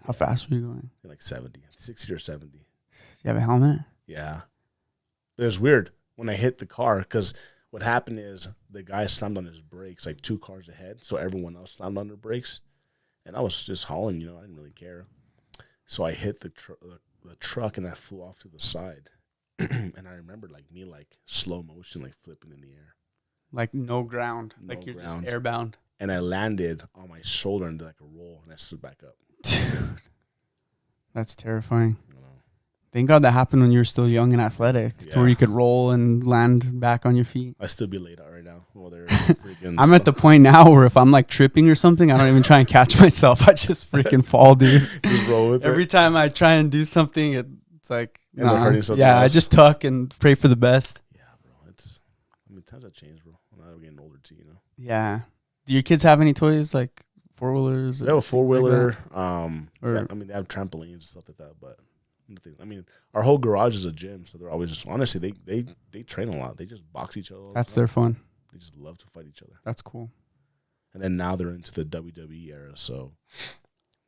how fast were you going? Like 70, 60 or 70. You have a helmet? Yeah. It was weird when I hit the car because what happened is the guy slammed on his brakes like 2 cars ahead, so everyone else slammed on their brakes. And I was just hauling, I didn't really care. So I hit the truck, and I flew off to the side. And I remember like me like slow motion, like flipping in the air. Like no ground. No like you're ground. just airbound. And I landed on my shoulder and did like a roll, and I stood back up. Dude, that's terrifying. Thank God that happened when you were still young and athletic, to where you could roll and land back on your feet. I still be laid out right now. Well, they're freaking I'm at the point now where if I'm like tripping or something, I don't even try and catch myself. I just freaking fall, dude. Just roll with Every it. time I try and do something, it's like, nah. Yeah, I just tuck and pray for the best. Yeah, bro. Times have changed, bro. Now we're getting older too, Yeah. Do your kids have any toys like 4-wheelers? They have a 4-wheeler. Or they have trampolines and stuff like that, but nothing. I mean, our whole garage is a gym, so they're always just honestly they train a lot. They just box each other. That's their fun. They just love to fight each other. That's cool. And then now they're into the WWE era, so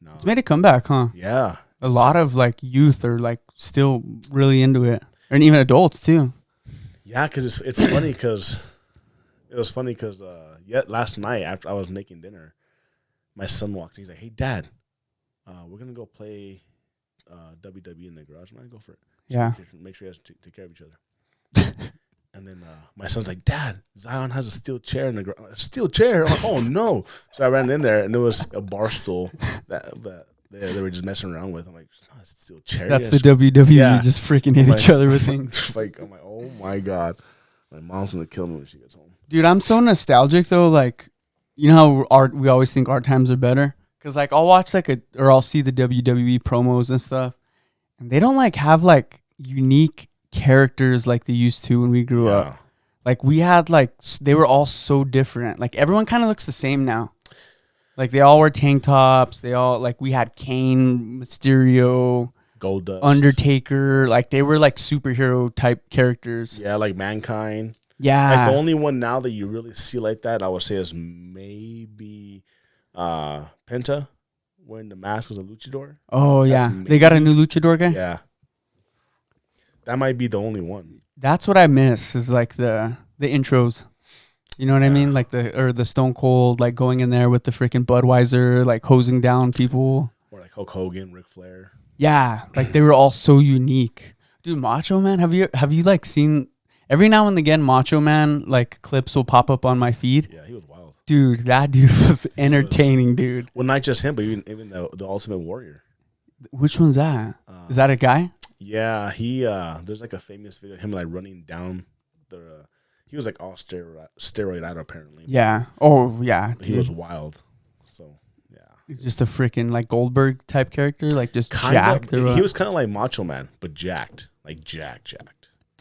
no. It's made a comeback, huh? Yeah. A lot of like youth are like still really into it, and even adults too. Yeah, because it's funny because it was funny because last night after I was making dinner, my son walks in. He's like, "Hey, Dad, we're gonna go play WWE in the garage." Man, go for it. Yeah. Make sure you guys take care of each other. And then my son's like, "Dad, Zion has a steel chair in the garage." Steel chair? I'm like, "Oh no!" So I ran in there, and it was a bar stool that they were just messing around with. I'm like, "Oh, it's a steel chair." That's the WWE. Yeah. Just freaking hit each other with things. I'm like, oh my God, my mom's gonna kill me when she gets home. Dude, I'm so nostalgic though. Like, you know how we always think our times are better. Cause like I'll watch or I'll see the WWE promos and stuff, and they don't like have like unique characters like they used to when we grew up. Like we had they were all so different. Like everyone kind of looks the same now. Like they all wear tank tops. They all we had Kane, Mysterio, Goldust, Undertaker. Like they were like superhero type characters. Yeah, like Mankind. Yeah. Like the only one now that you really see like that, I would say, is maybe Penta wearing the mask as a luchador. Oh yeah, they got a new luchador guy. Yeah, that might be the only one. That's what I miss is like the intros. You know what I mean? Like the Stone Cold like going in there with the freaking Budweiser like hosing down people. Or like Hulk Hogan, Ric Flair. Yeah, like they were all so unique. Dude, Macho Man, have you like seen every now and again Macho Man like clips will pop up on my feed? Yeah, he was wild. Dude, that dude was entertaining, dude. Well, not just him, but even the Ultimate Warrior. Which one's that? Is that a guy? Yeah, he there's like a famous video of him like running down the he was like all steroid out apparently. Yeah. Oh yeah. He was wild. So yeah. He's just a freaking like Goldberg type character, like just jacked. He was kind of like Macho Man, but jacked. Like jacked.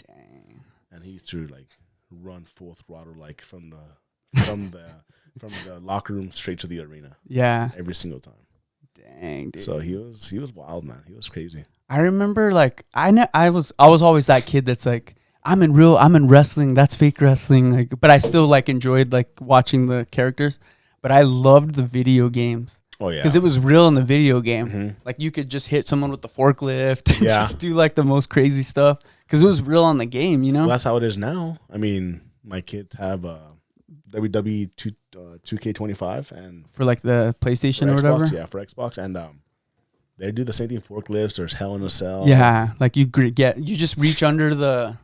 Dang. And he used to like run full throttle like from the locker room straight to the arena. Yeah. Every single time. Dang, dude. So he was wild, man. He was crazy. I remember like I was always that kid that's like I'm in wrestling, that's fake wrestling, like, but I still like enjoyed like watching the characters, but I loved the video games. Oh yeah, because it was real in the video game. Mm-hmm. Like you could just hit someone with the forklift, and Yeah. just do like the most crazy stuff because it was real on the game. You know, well, that's how it is now. I mean, my kids have WWE 2K25 and for like the PlayStation or Xbox, whatever. Yeah, for Xbox, and they do the same thing. Forklifts. There's Hell in a Cell. Yeah, like you just reach under the.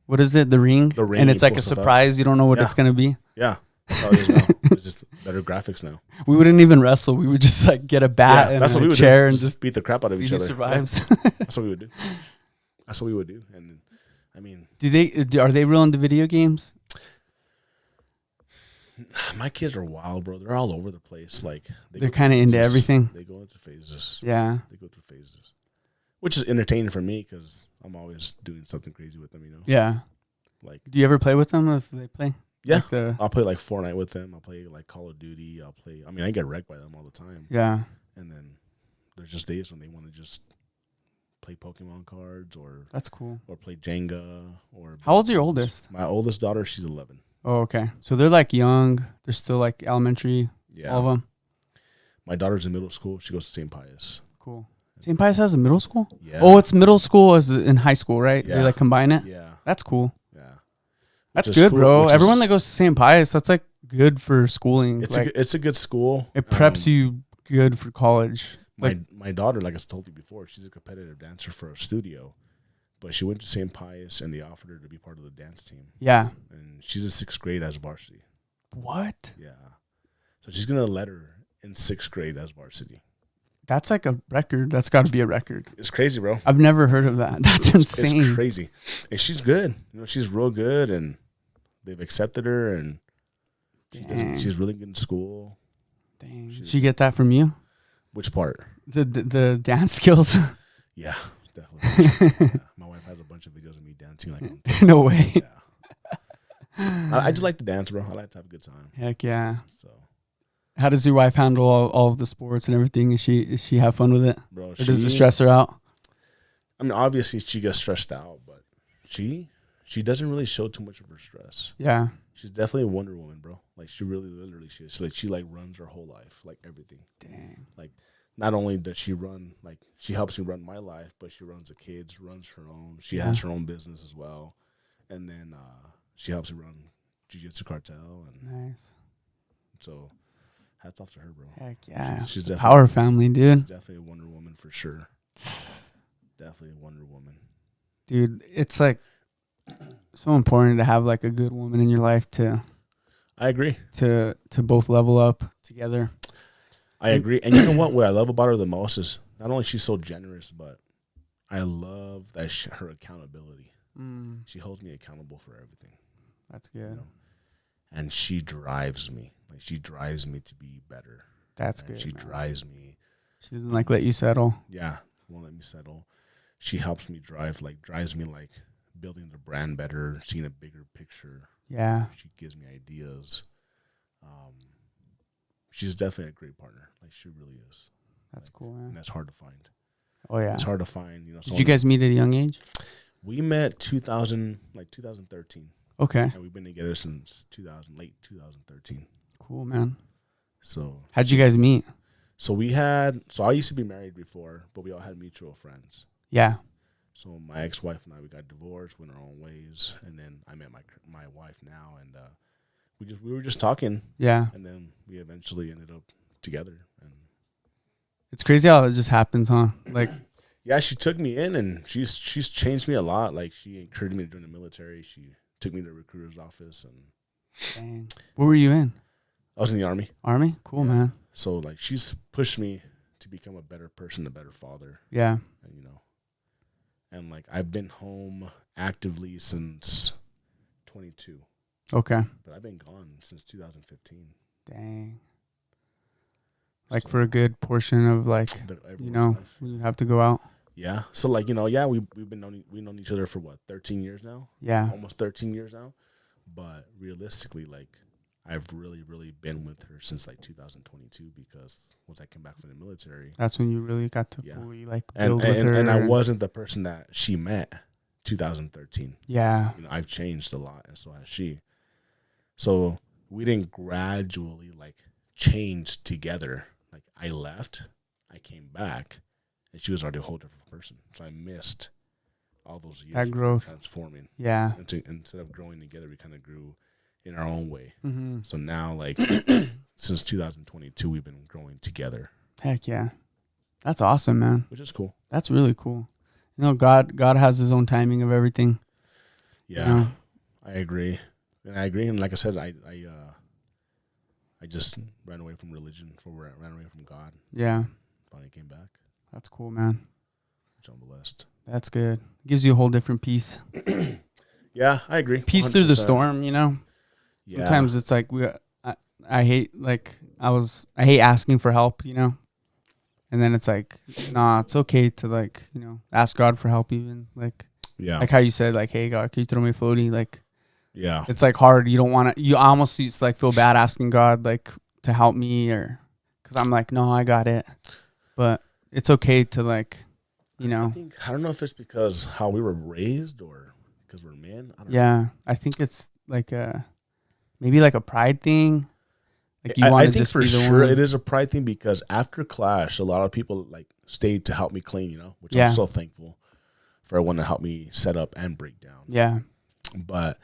What is it? The ring? The ring, and it's you like pull a stuff surprise. You don't know what it's going to be. Yeah. That's how it is now. It's just better graphics now. We wouldn't even wrestle. We would just like get a bat and that's what we a would chair do. and just beat the crap out of see each who other. survives. Yeah. That's what we would do. That's what we would do. And I mean, are they real into video games? my kids are wild, bro. They're all over the place. Like they're kind of into everything. They go into phases. Yeah. They go through phases, which is entertaining for me because I'm always doing something crazy with them. You know. Yeah. Like, do you ever play with them if they play? Yeah, like I'll play like Fortnite with them. I'll play like Call of Duty. I mean, I get wrecked by them all the time. Yeah. And then there's just days when they want to just play Pokemon cards or That's cool. or play Jenga or. How old's your oldest? My oldest daughter, she's 11. Oh, okay. So they're like young. They're still like elementary. Yeah. All of them. My daughter's in middle school. She goes to St. Pius. Cool. St. Pius has a middle school? Yeah. Oh, it's middle school as in high school, right? Yeah. They like combine it? Yeah. That's cool. Yeah. That's good, cool, bro. Everyone that goes to St. Pius, that's like good for schooling. It's like, it's a good school. it preps you good for college. Like, my daughter, like I told you before, she's a competitive dancer for a studio, but she went to St. Pius and they offered her to be part of the dance team. yeah. And she's in 6th grade as varsity. What? Yeah. So she's gonna let her in 6th grade as varsity. That's like a record. That's got to be a record. It's crazy, bro. I've never heard of that. That's insane. It's crazy. And she's good. You know, she's real good, and they've accepted her, and she's really good in school. Dang. Did she get that from you? Which part? The dance skills? Yeah, definitely. Yeah. My wife has a bunch of videos of me dancing. Like, no way. Yeah. I just like to dance, bro. I like to have a good time. Heck yeah. So, how does your wife handle all of the sports and everything? Is she have fun with it? bro, Or does it stress her out? I mean, obviously she gets stressed out, but she doesn't really show too much of her stress. Yeah. She's definitely a Wonder Woman, bro. Like, she really, literally, she is. Like, she runs her whole life, like everything. Dang. Like, not only does she run, like, she helps me run my life, but she runs the kids, runs her own. She has her own business as well, and then she helps me run Jiu Jitsu Cartel, and Nice. so hats off to her, bro. Heck yeah. She's It's a definitely power family, dude. She's definitely a Wonder Woman for sure. Definitely a Wonder Woman. Dude, it's like so important to have like a good woman in your life to I agree. to both level up together. I agree. And you know what I love about her the most is not only she's so generous, but I love that her accountability. She holds me accountable for everything. That's good. You know? And she drives me. Like, she drives me to be better. That's And good. She man. drives me. She doesn't like let you settle. Yeah. Won't let me settle. She helps me drives me like building the brand better, seeing a bigger picture. Yeah. She gives me ideas. She's definitely a great partner. Like, she really is. That's cool, man. And that's hard to find. Oh yeah. It's hard to find. You know. Did you guys meet at a young age? We met 2013. Okay. And we've been together since late 2013. Cool, man. So How'd you guys meet? So I used to be married before, but we all had mutual friends. Yeah. So my ex-wife and I, we got divorced, went our own ways, and then I met my wife now, and we were just talking. Yeah. And then we eventually ended up together. And It's crazy how it just happens, huh? Like, yeah, she took me in, and she's changed me a lot. Like, she encouraged me to join the military. She took me to the recruiter's office, and dang. What were you in? I was in the Army. Army? Cool, man. So, like, she's pushed me to become a better person, a better father. Yeah. And, you know, and like, I've been home actively since 22, Okay. but I've been gone since 2015. Dang. Like, So, for a good portion of like, you know, life. when you have to go out. Yeah. So, like, you know, yeah, we've known each other for what, 13 years now? Yeah. Almost 13 years now. But realistically, like, I've really, really been with her since like 2022, because once I came back from the military, That's when you really got to Yeah. fully like and build with her. and I wasn't the person that she met 2013. Yeah. You know, I've changed a lot, and so has she. So we didn't gradually like change together. Like, I left, I came back, and she was already a whole different person. So I missed all those years That of growth. transforming. Yeah. And instead of growing together, we kind of grew in our own way. Mm-hmm. So now, like, since 2022, we've been growing together, Heck yeah. That's awesome, man. which is cool. That's really cool. You know, God has his own timing of everything. Yeah, You know? I agree. And like I said, I just ran away from religion, ran away from God. Yeah. Finally came back, That's cool, man. which I'm blessed. That's good. Gives you a whole different peace. Yeah, I agree. Peace through the 100%. storm, you know? Yeah. Sometimes it's like I hate I hate asking for help, you know? And then it's like, nah, it's okay to like, you know, ask God for help even. Like how you said, like, hey God, can you throw me a floaty? Like, yeah. it's like hard. You don't want to, you almost just like feel bad asking God like to help me, or because I'm like, no, I got it. But it's okay to like You know? I don't know if it's because how we were raised or because we're men. I don't know. Yeah, I think it's like maybe like a pride thing. Like you want I to think just for be the sure one. it is a pride thing because after Clash, a lot of people like stayed to help me clean, you know, which Yeah. I'm so thankful for everyone to help me set up and break down. Yeah, But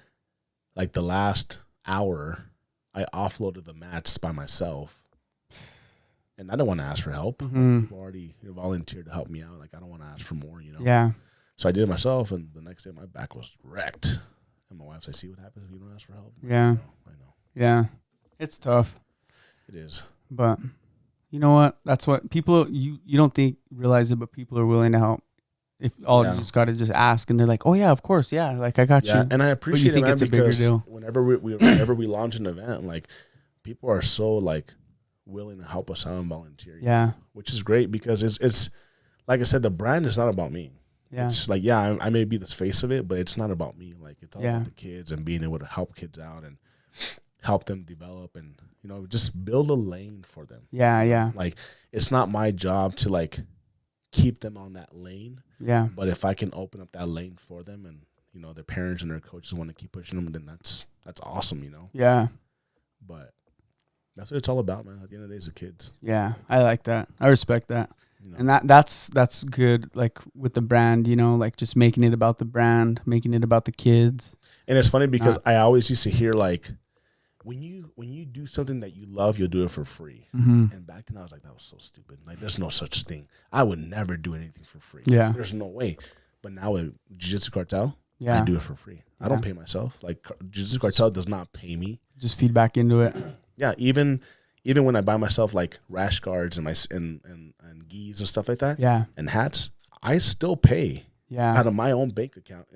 like the last hour, I offloaded the mats by myself, and I don't want to ask for help. Mhm. People already volunteered to help me out. Like I don't want to ask for more, you know. yeah, So I did it myself, and the next day my back was wrecked. And my wife's like, "See what happens if you don't ask for help?" Yeah. I know. yeah. It's tough, It is. but you know what? That's what people you don't think realize it, but people are willing to help. If all Yeah. you just got to just ask, and they're like, "Oh yeah, of course, yeah, like I got Yeah, you." and I appreciate it, think man, it's a bigger because deal. whenever whenever we launch an event, like people are so like willing to help us out and volunteer. Yeah, Which is great because it's like I said, the brand is not about me. yeah, It's like, yeah, I may be the face of it, but it's not about me. Like it's all Yeah. about the kids and being able to help kids out and help them develop and just build a lane for them. yeah, Like it's not my job to like keep them on that lane, yeah, but if I can open up that lane for them and their parents and their coaches want to keep pushing them, then that's awesome, yeah, But that's what it's all about, man. At the end of the day, it's the kids. yeah. I like that. I respect that. You know? And that's good, like with the brand, like just making it about the brand, making it about the kids. And it's funny because I always used to hear like, when you do something that you love, you'll do it for free. Mm-hmm. And back then I was like, that was so stupid. Like there's no such thing. I would never do anything for free. Yeah. There's no way. But now with Jiu Jitsu Cartel, Yeah. I do it for free. I don't pay myself. Like Jiu Jitsu Cartel does not pay me. Just feed back into it. Yeah, even when I buy myself like rash guards and and gis and stuff like that, Yeah. and hats, I still pay Yeah. out of my own bank account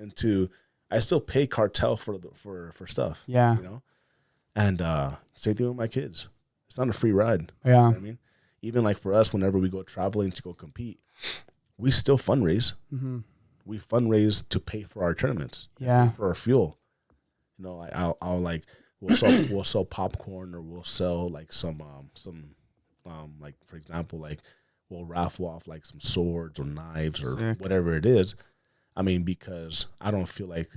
I still pay Cartel for stuff. Yeah. And same thing with my kids. It's not a free ride. Yeah. You know what I mean? Even like for us, whenever we go traveling to go compete, we still fundraise. Mm-hmm. We fundraise to pay for our tournaments. Yeah. For our fuel. Like I'll like we'll sell popcorn, or we'll sell like some like, for example, like we'll raffle off like some swords or knives or Sick. whatever it is. I mean, because I don't feel like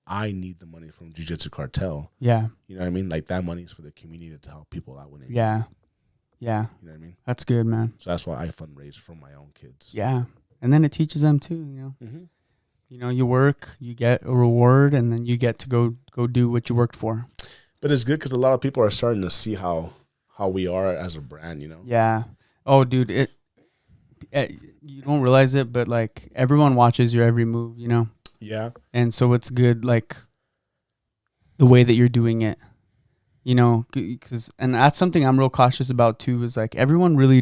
I need the money from Jiu Jitsu Cartel. Yeah. You know what I mean? Like that money is for the community to help people out when they Yeah. Yeah. You know what I mean? That's good, man. So that's why I fundraise for my own kids. Yeah. And then it teaches them too, Mm-hmm. You work, you get a reward, and then you get to go do what you worked for. But it's good because a lot of people are starting to see how we are as a brand, Yeah. Oh, dude, you don't realize it, but like everyone watches your every move, Yeah. And so it's good, like the way that you're doing it, and that's something I'm real cautious about too, is like everyone really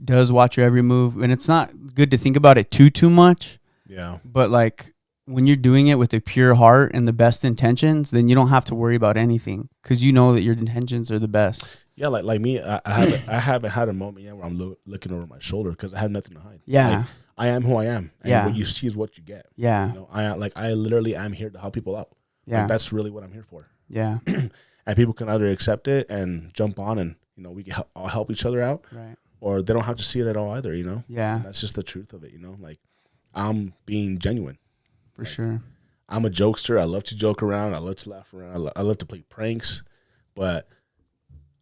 does watch your every move, and it's not good to think about it too much. Yeah. But like when you're doing it with a pure heart and the best intentions, then you don't have to worry about anything because you know that your intentions are the best. Yeah, like me, I haven't had a moment yet where I'm looking over my shoulder because I have nothing to hide. Yeah. Like, I am who I am. And what you see is what you get. Yeah. I literally am here to help people out. Yeah. Like, that's really what I'm here for. Yeah. And people can either accept it and jump on and, we can all help each other out. Right. Or they don't have to see it at all either, Yeah. And that's just the truth of it, Like, I'm being genuine. For sure. I'm a jokester. I love to joke around. I love to laugh around. I love to play pranks. But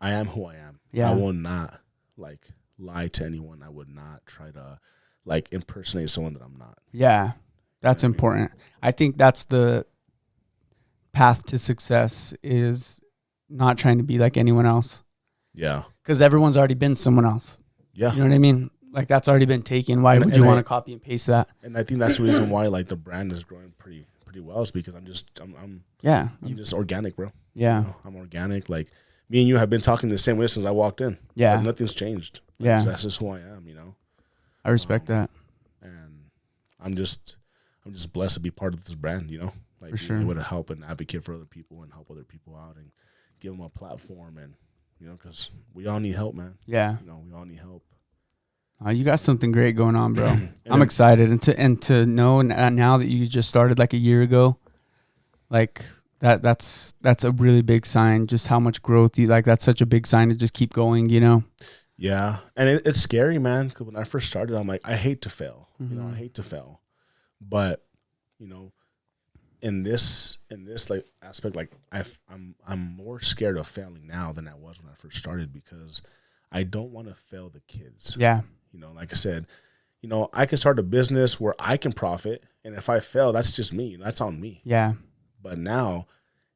I am who I am. Yeah. I will not, like, lie to anyone. I would not try to, like, impersonate someone that I'm not. Yeah. That's important. I think that's the path to success, is not trying to be like anyone else. Yeah. Because everyone's already been someone else. Yeah. You know what I mean? Like that's already been taken. Why would you want to copy and paste that? And I think that's the reason why, like, the brand is growing pretty well, is because I'm just organic, bro. Yeah. I'm organic. Like, me and you have been talking the same way since I walked in. Yeah. Like, nothing's changed. Like, Yeah. That's just who I am, I respect that. And I'm just blessed to be part of this brand, Like, For sure. being able to help and advocate for other people and help other people out and give them a platform, and because we all need help, man. Yeah. We all need help. You got something great going on, bro. I'm excited, and to know now that you just started like a year ago, like that's a really big sign. Just how much growth you like. That's such a big sign to just keep going. Yeah, and it's scary, man. Because when I first started, I'm like, I hate to fail. You know, I hate to fail. But you know, in this like aspect, like I'm more scared of failing now than I was when I first started because I don't want to fail the kids. Yeah. You know, like I said, you know, I can start a business where I can profit, and if I fail, that's just me. That's on me. Yeah. But now,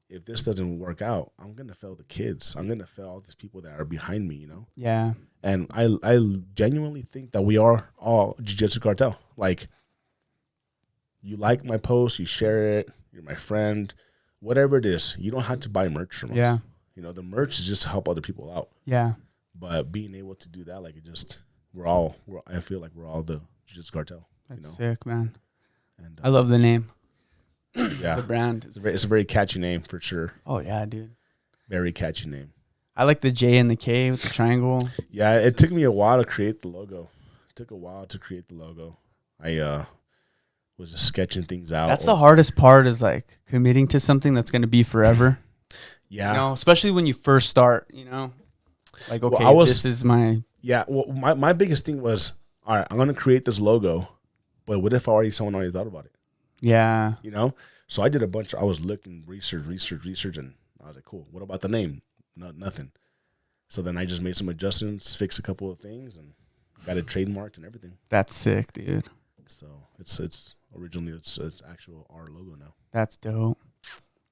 if this doesn't work out, I'm gonna fail the kids. I'm gonna fail all these people that are behind me. You know. Yeah. And I genuinely think that we are all Jiu Jitsu Cartel. Like, you like my post, you share it, you're my friend, whatever it is. You don't have to buy merch from us. Yeah. You know, the merch is just to help other people out. Yeah. But being able to do that, like, I feel like we're all the Jiu Jitsu Cartel. That's sick, man. And I love the name. Yeah. The brand. It's a very catchy name for sure. Oh, yeah, dude. Very catchy name. I like the J and the K with the triangle. Yeah, it took me a while to create the logo. I was just sketching things out. That's the hardest part is like committing to something that's going to be forever. Yeah. You know, especially when you first start, you know, like, okay, this is my. Yeah. Well, my biggest thing was, all right, I'm going to create this logo, but what if someone already thought about it? Yeah. You know? So I did I was looking, research, and I was like, cool. What about the name? No, nothing. So then I just made some adjustments, fixed a couple of things, and got it trademarked and everything. That's sick, dude. So it's originally it's actual our logo now. That's dope.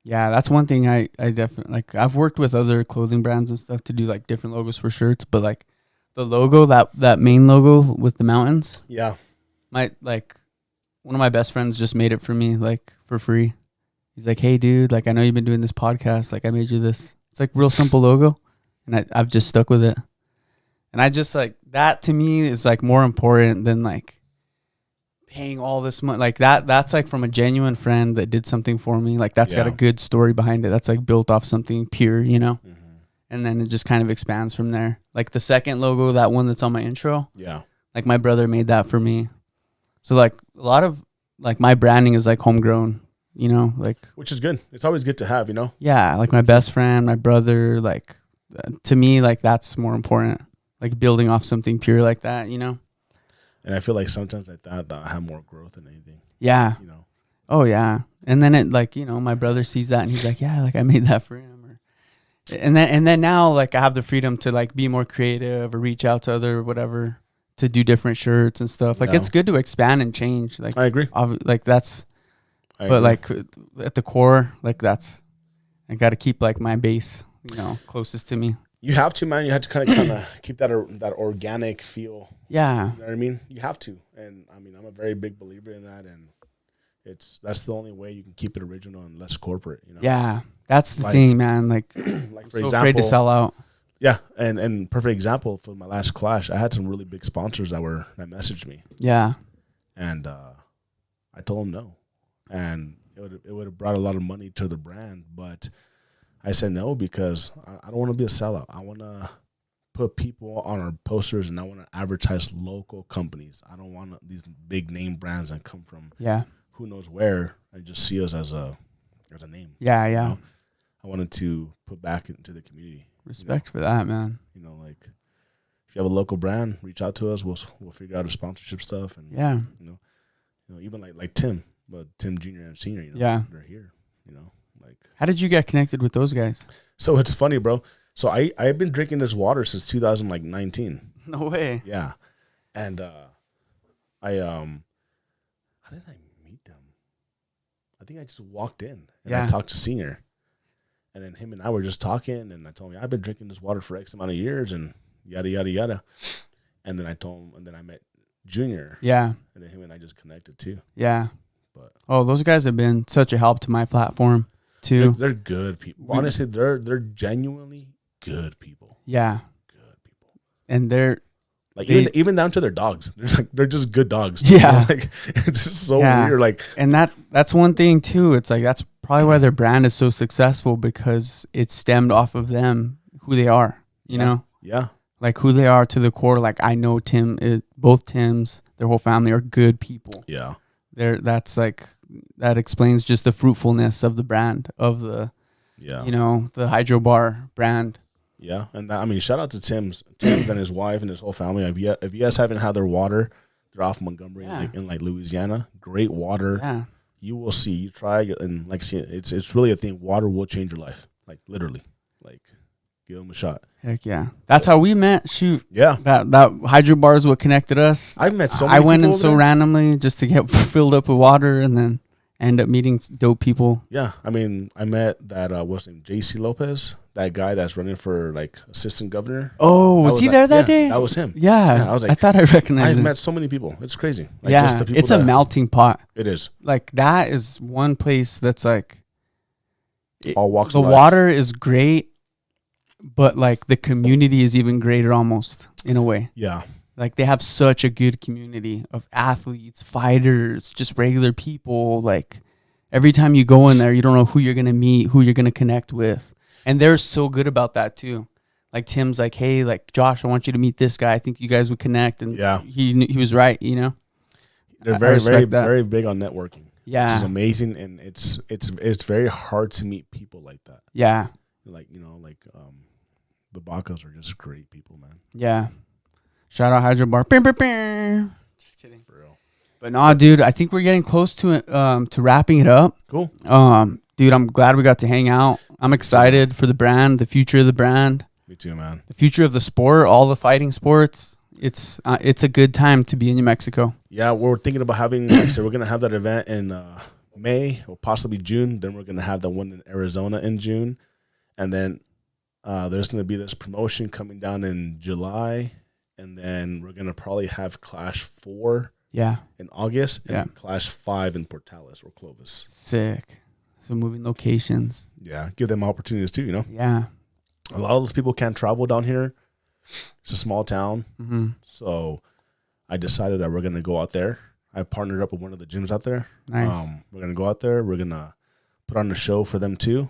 Yeah, that's one thing I definitely like. I've worked with other clothing brands and stuff to do like different logos for shirts, but like the logo, that main logo with the mountains. Yeah. One of my best friends just made it for me, like for free. He's like, hey dude, like I know you've been doing this podcast, like I made you this. It's like real simple logo. And I've just stuck with it. And I just like that to me is like more important than like paying all this money. Like that's like from a genuine friend that did something for me. Like that's got a good story behind it. That's like built off something pure, you know? Mm-hmm. And then it just kind of expands from there. Like the second logo, that one that's on my intro. Yeah. Like my brother made that for me. So like a lot of like my branding is like homegrown, you know, like. Which is good. It's always good to have, you know? Yeah. Like my best friend, my brother, like to me, like that's more important. Like building off something pure like that, you know? And I feel like sometimes I thought that I have more growth than anything. Yeah. You know? Oh, yeah. And then it like, you know, my brother sees that and he's like, yeah, like I made that for him. And then now like I have the freedom to like be more creative or reach out to other whatever to do different shirts and stuff. Like it's good to expand and change. Like I agree. Like that's, but like at the core, like that's, I got to keep like my base, you know, closest to me. You have to, man. You have to kind of keep that organic feel. Yeah. You know what I mean? You have to. And I mean, I'm a very big believer in that. And that's the only way you can keep it original and less corporate, you know? Yeah. That's the thing, man. Like for so example, afraid to sell out. Yeah. And perfect example for my last clash, I had some really big sponsors that messaged me. Yeah. And I told them no. And it would have brought a lot of money to the brand, but I said no because I don't want to be a sellout. I want to put people on our posters, and I want to advertise local companies. I don't want these big name brands that come from who knows where and just see us as a name. Yeah, yeah. You know? I wanted to put back into the community. Respect for that, man. You know, like if you have a local brand, reach out to us. We'll figure out our sponsorship stuff, and you know, even like Tim, but Tim Jr. and Senior. You know, they're here. You know. Like, how did you get connected with those guys? So it's funny, bro. So I've been drinking this water since 2019. No way. Yeah. And how did I meet them? I think I just walked in and I talked to Senior. And then him and I were just talking, and I told him I've been drinking this water for X amount of years and yada yada yada. And then I told him, and then I met Junior. Yeah. And then him and I just connected too. Yeah. But those guys have been such a help to my platform. They're good people. Honestly, they're genuinely good people. Yeah. Good people. And they're like even down to their dogs. They're just good dogs. Yeah. You know? Like it's just so weird. Like, and that's one thing too. It's like that's probably why their brand is so successful, because it stemmed off of them, who they are, you know? Yeah. Like who they are to the core. Like I know both Tims, their whole family are good people. Yeah. That explains just the fruitfulness of the brand, of the, you know, the Hydro Bar brand. Yeah, and I mean, shout out to Tim's and his wife and his whole family. If you guys haven't had their water, they're off Montgomery in like Louisiana. Great water. Yeah. You will see. You try and like see, it's really a thing. Water will change your life. Like literally. Like give them a shot. Heck yeah. That's how we met. Shoot. Yeah. That hydro bar is what connected us. I've met so many I went people in so there. randomly just to get filled up with water and then end up meeting dope people. Yeah. I mean, I met that what's his name? JC Lopez, that guy that's running for like assistant governor. Oh, was he there that day? That was him. Yeah. I was like, I thought I recognized I've him. met so many people. It's crazy. Like, Yeah. just the people It's a melting pot. It is. Like that is one place that's like All walks the of life. water is great, but like the community is even greater almost in a way. Yeah. Like they have such a good community of athletes, fighters, just regular people. Like every time you go in there, you don't know who you're going to meet, who you're going to connect with. And they're so good about that too. Like Tim's like, hey, like Josh, I want you to meet this guy. I think you guys would connect. And yeah, he was right, you know. They're very big on networking. Yeah. Which is amazing, and it's very hard to meet people like that. Yeah. Like, you know, like the Bacos are just great people, man. Yeah. Shout out Hydro Bar. Just kidding. For real. But no, dude, I think we're getting close to it, to wrapping it up. Cool. Dude, I'm glad we got to hang out. I'm excited for the brand, the future of the brand. Me too, man. The future of the sport, all the fighting sports. It's a good time to be in New Mexico. Yeah, we're thinking about having, like I said, we're going to have that event in May or possibly June. Then we're going to have the one in Arizona in June. And then there's going to be this promotion coming down in July. And then we're going to probably have Clash 4 in August and then Clash 5 in Portales or Clovis. Sick. So moving locations. Yeah, give them opportunities too, you know? Yeah. A lot of those people can't travel down here. It's a small town. Mm-hmm. So I decided that we're going to go out there. I partnered up with one of the gyms out there. Nice. We're going to go out there. We're going to put on a show for them too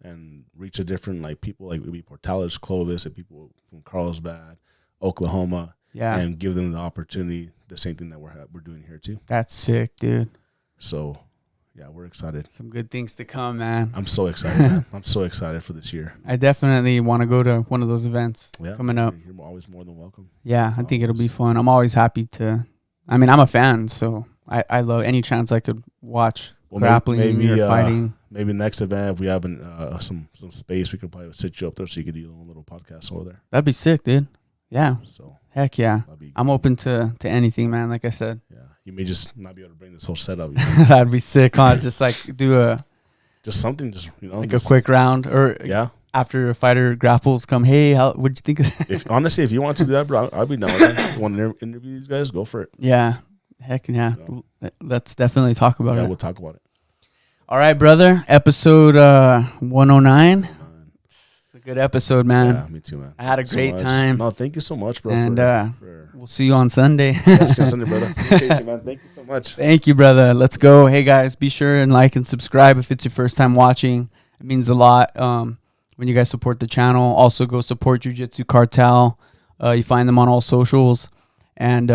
and reach a different, like, people like maybe Portales, Clovis, and people from Carlsbad, Oklahoma. Yeah. And give them the opportunity, the same thing that we're doing here too. That's sick, dude. So, yeah, we're excited. Some good things to come, man. I'm so excited, man. I'm so excited for this year. I definitely want to go to one of those events coming up. You're always more than welcome. Yeah, I think it'll be fun. I'm always happy to. I mean, I'm a fan, so I love any chance I could watch grappling or fighting. Maybe next event, if we have some space, we could probably sit you up there so you could do your own little podcast over there. That'd be sick, dude. Yeah. So heck yeah. I'm open to anything, man. Like I said. Yeah. You may just not be able to bring this whole setup. That'd be sick, huh? Just like do something, you know, like a quick round, or after a fighter grapples, come, hey, what'd you think of that? Honestly, if you want to do that, bro, I'll be down with that. You want to interview these guys? Go for it. Yeah. Heck yeah. You know? Let's definitely talk about it. Yeah, we'll talk about it. All right, brother. Episode 109. It's a good episode, man. Yeah, me too, man. I had a great time. No, thank you so much, bro. And we'll see you on Sunday. Yeah, see you on Sunday, brother. Appreciate you, man. Thank you so much. Thank you, brother. Let's go. Hey, guys, be sure and like and subscribe if it's your first time watching. It means a lot when you guys support the channel. Also, go support Jiu Jitsu Cartel. You find them on all socials. And,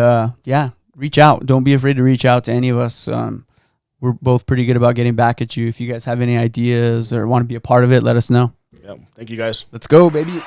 reach out. Don't be afraid to reach out to any of us. We're both pretty good about getting back at you. If you guys have any ideas or want to be a part of it, let us know. Yeah. Thank you, guys. Let's go, baby.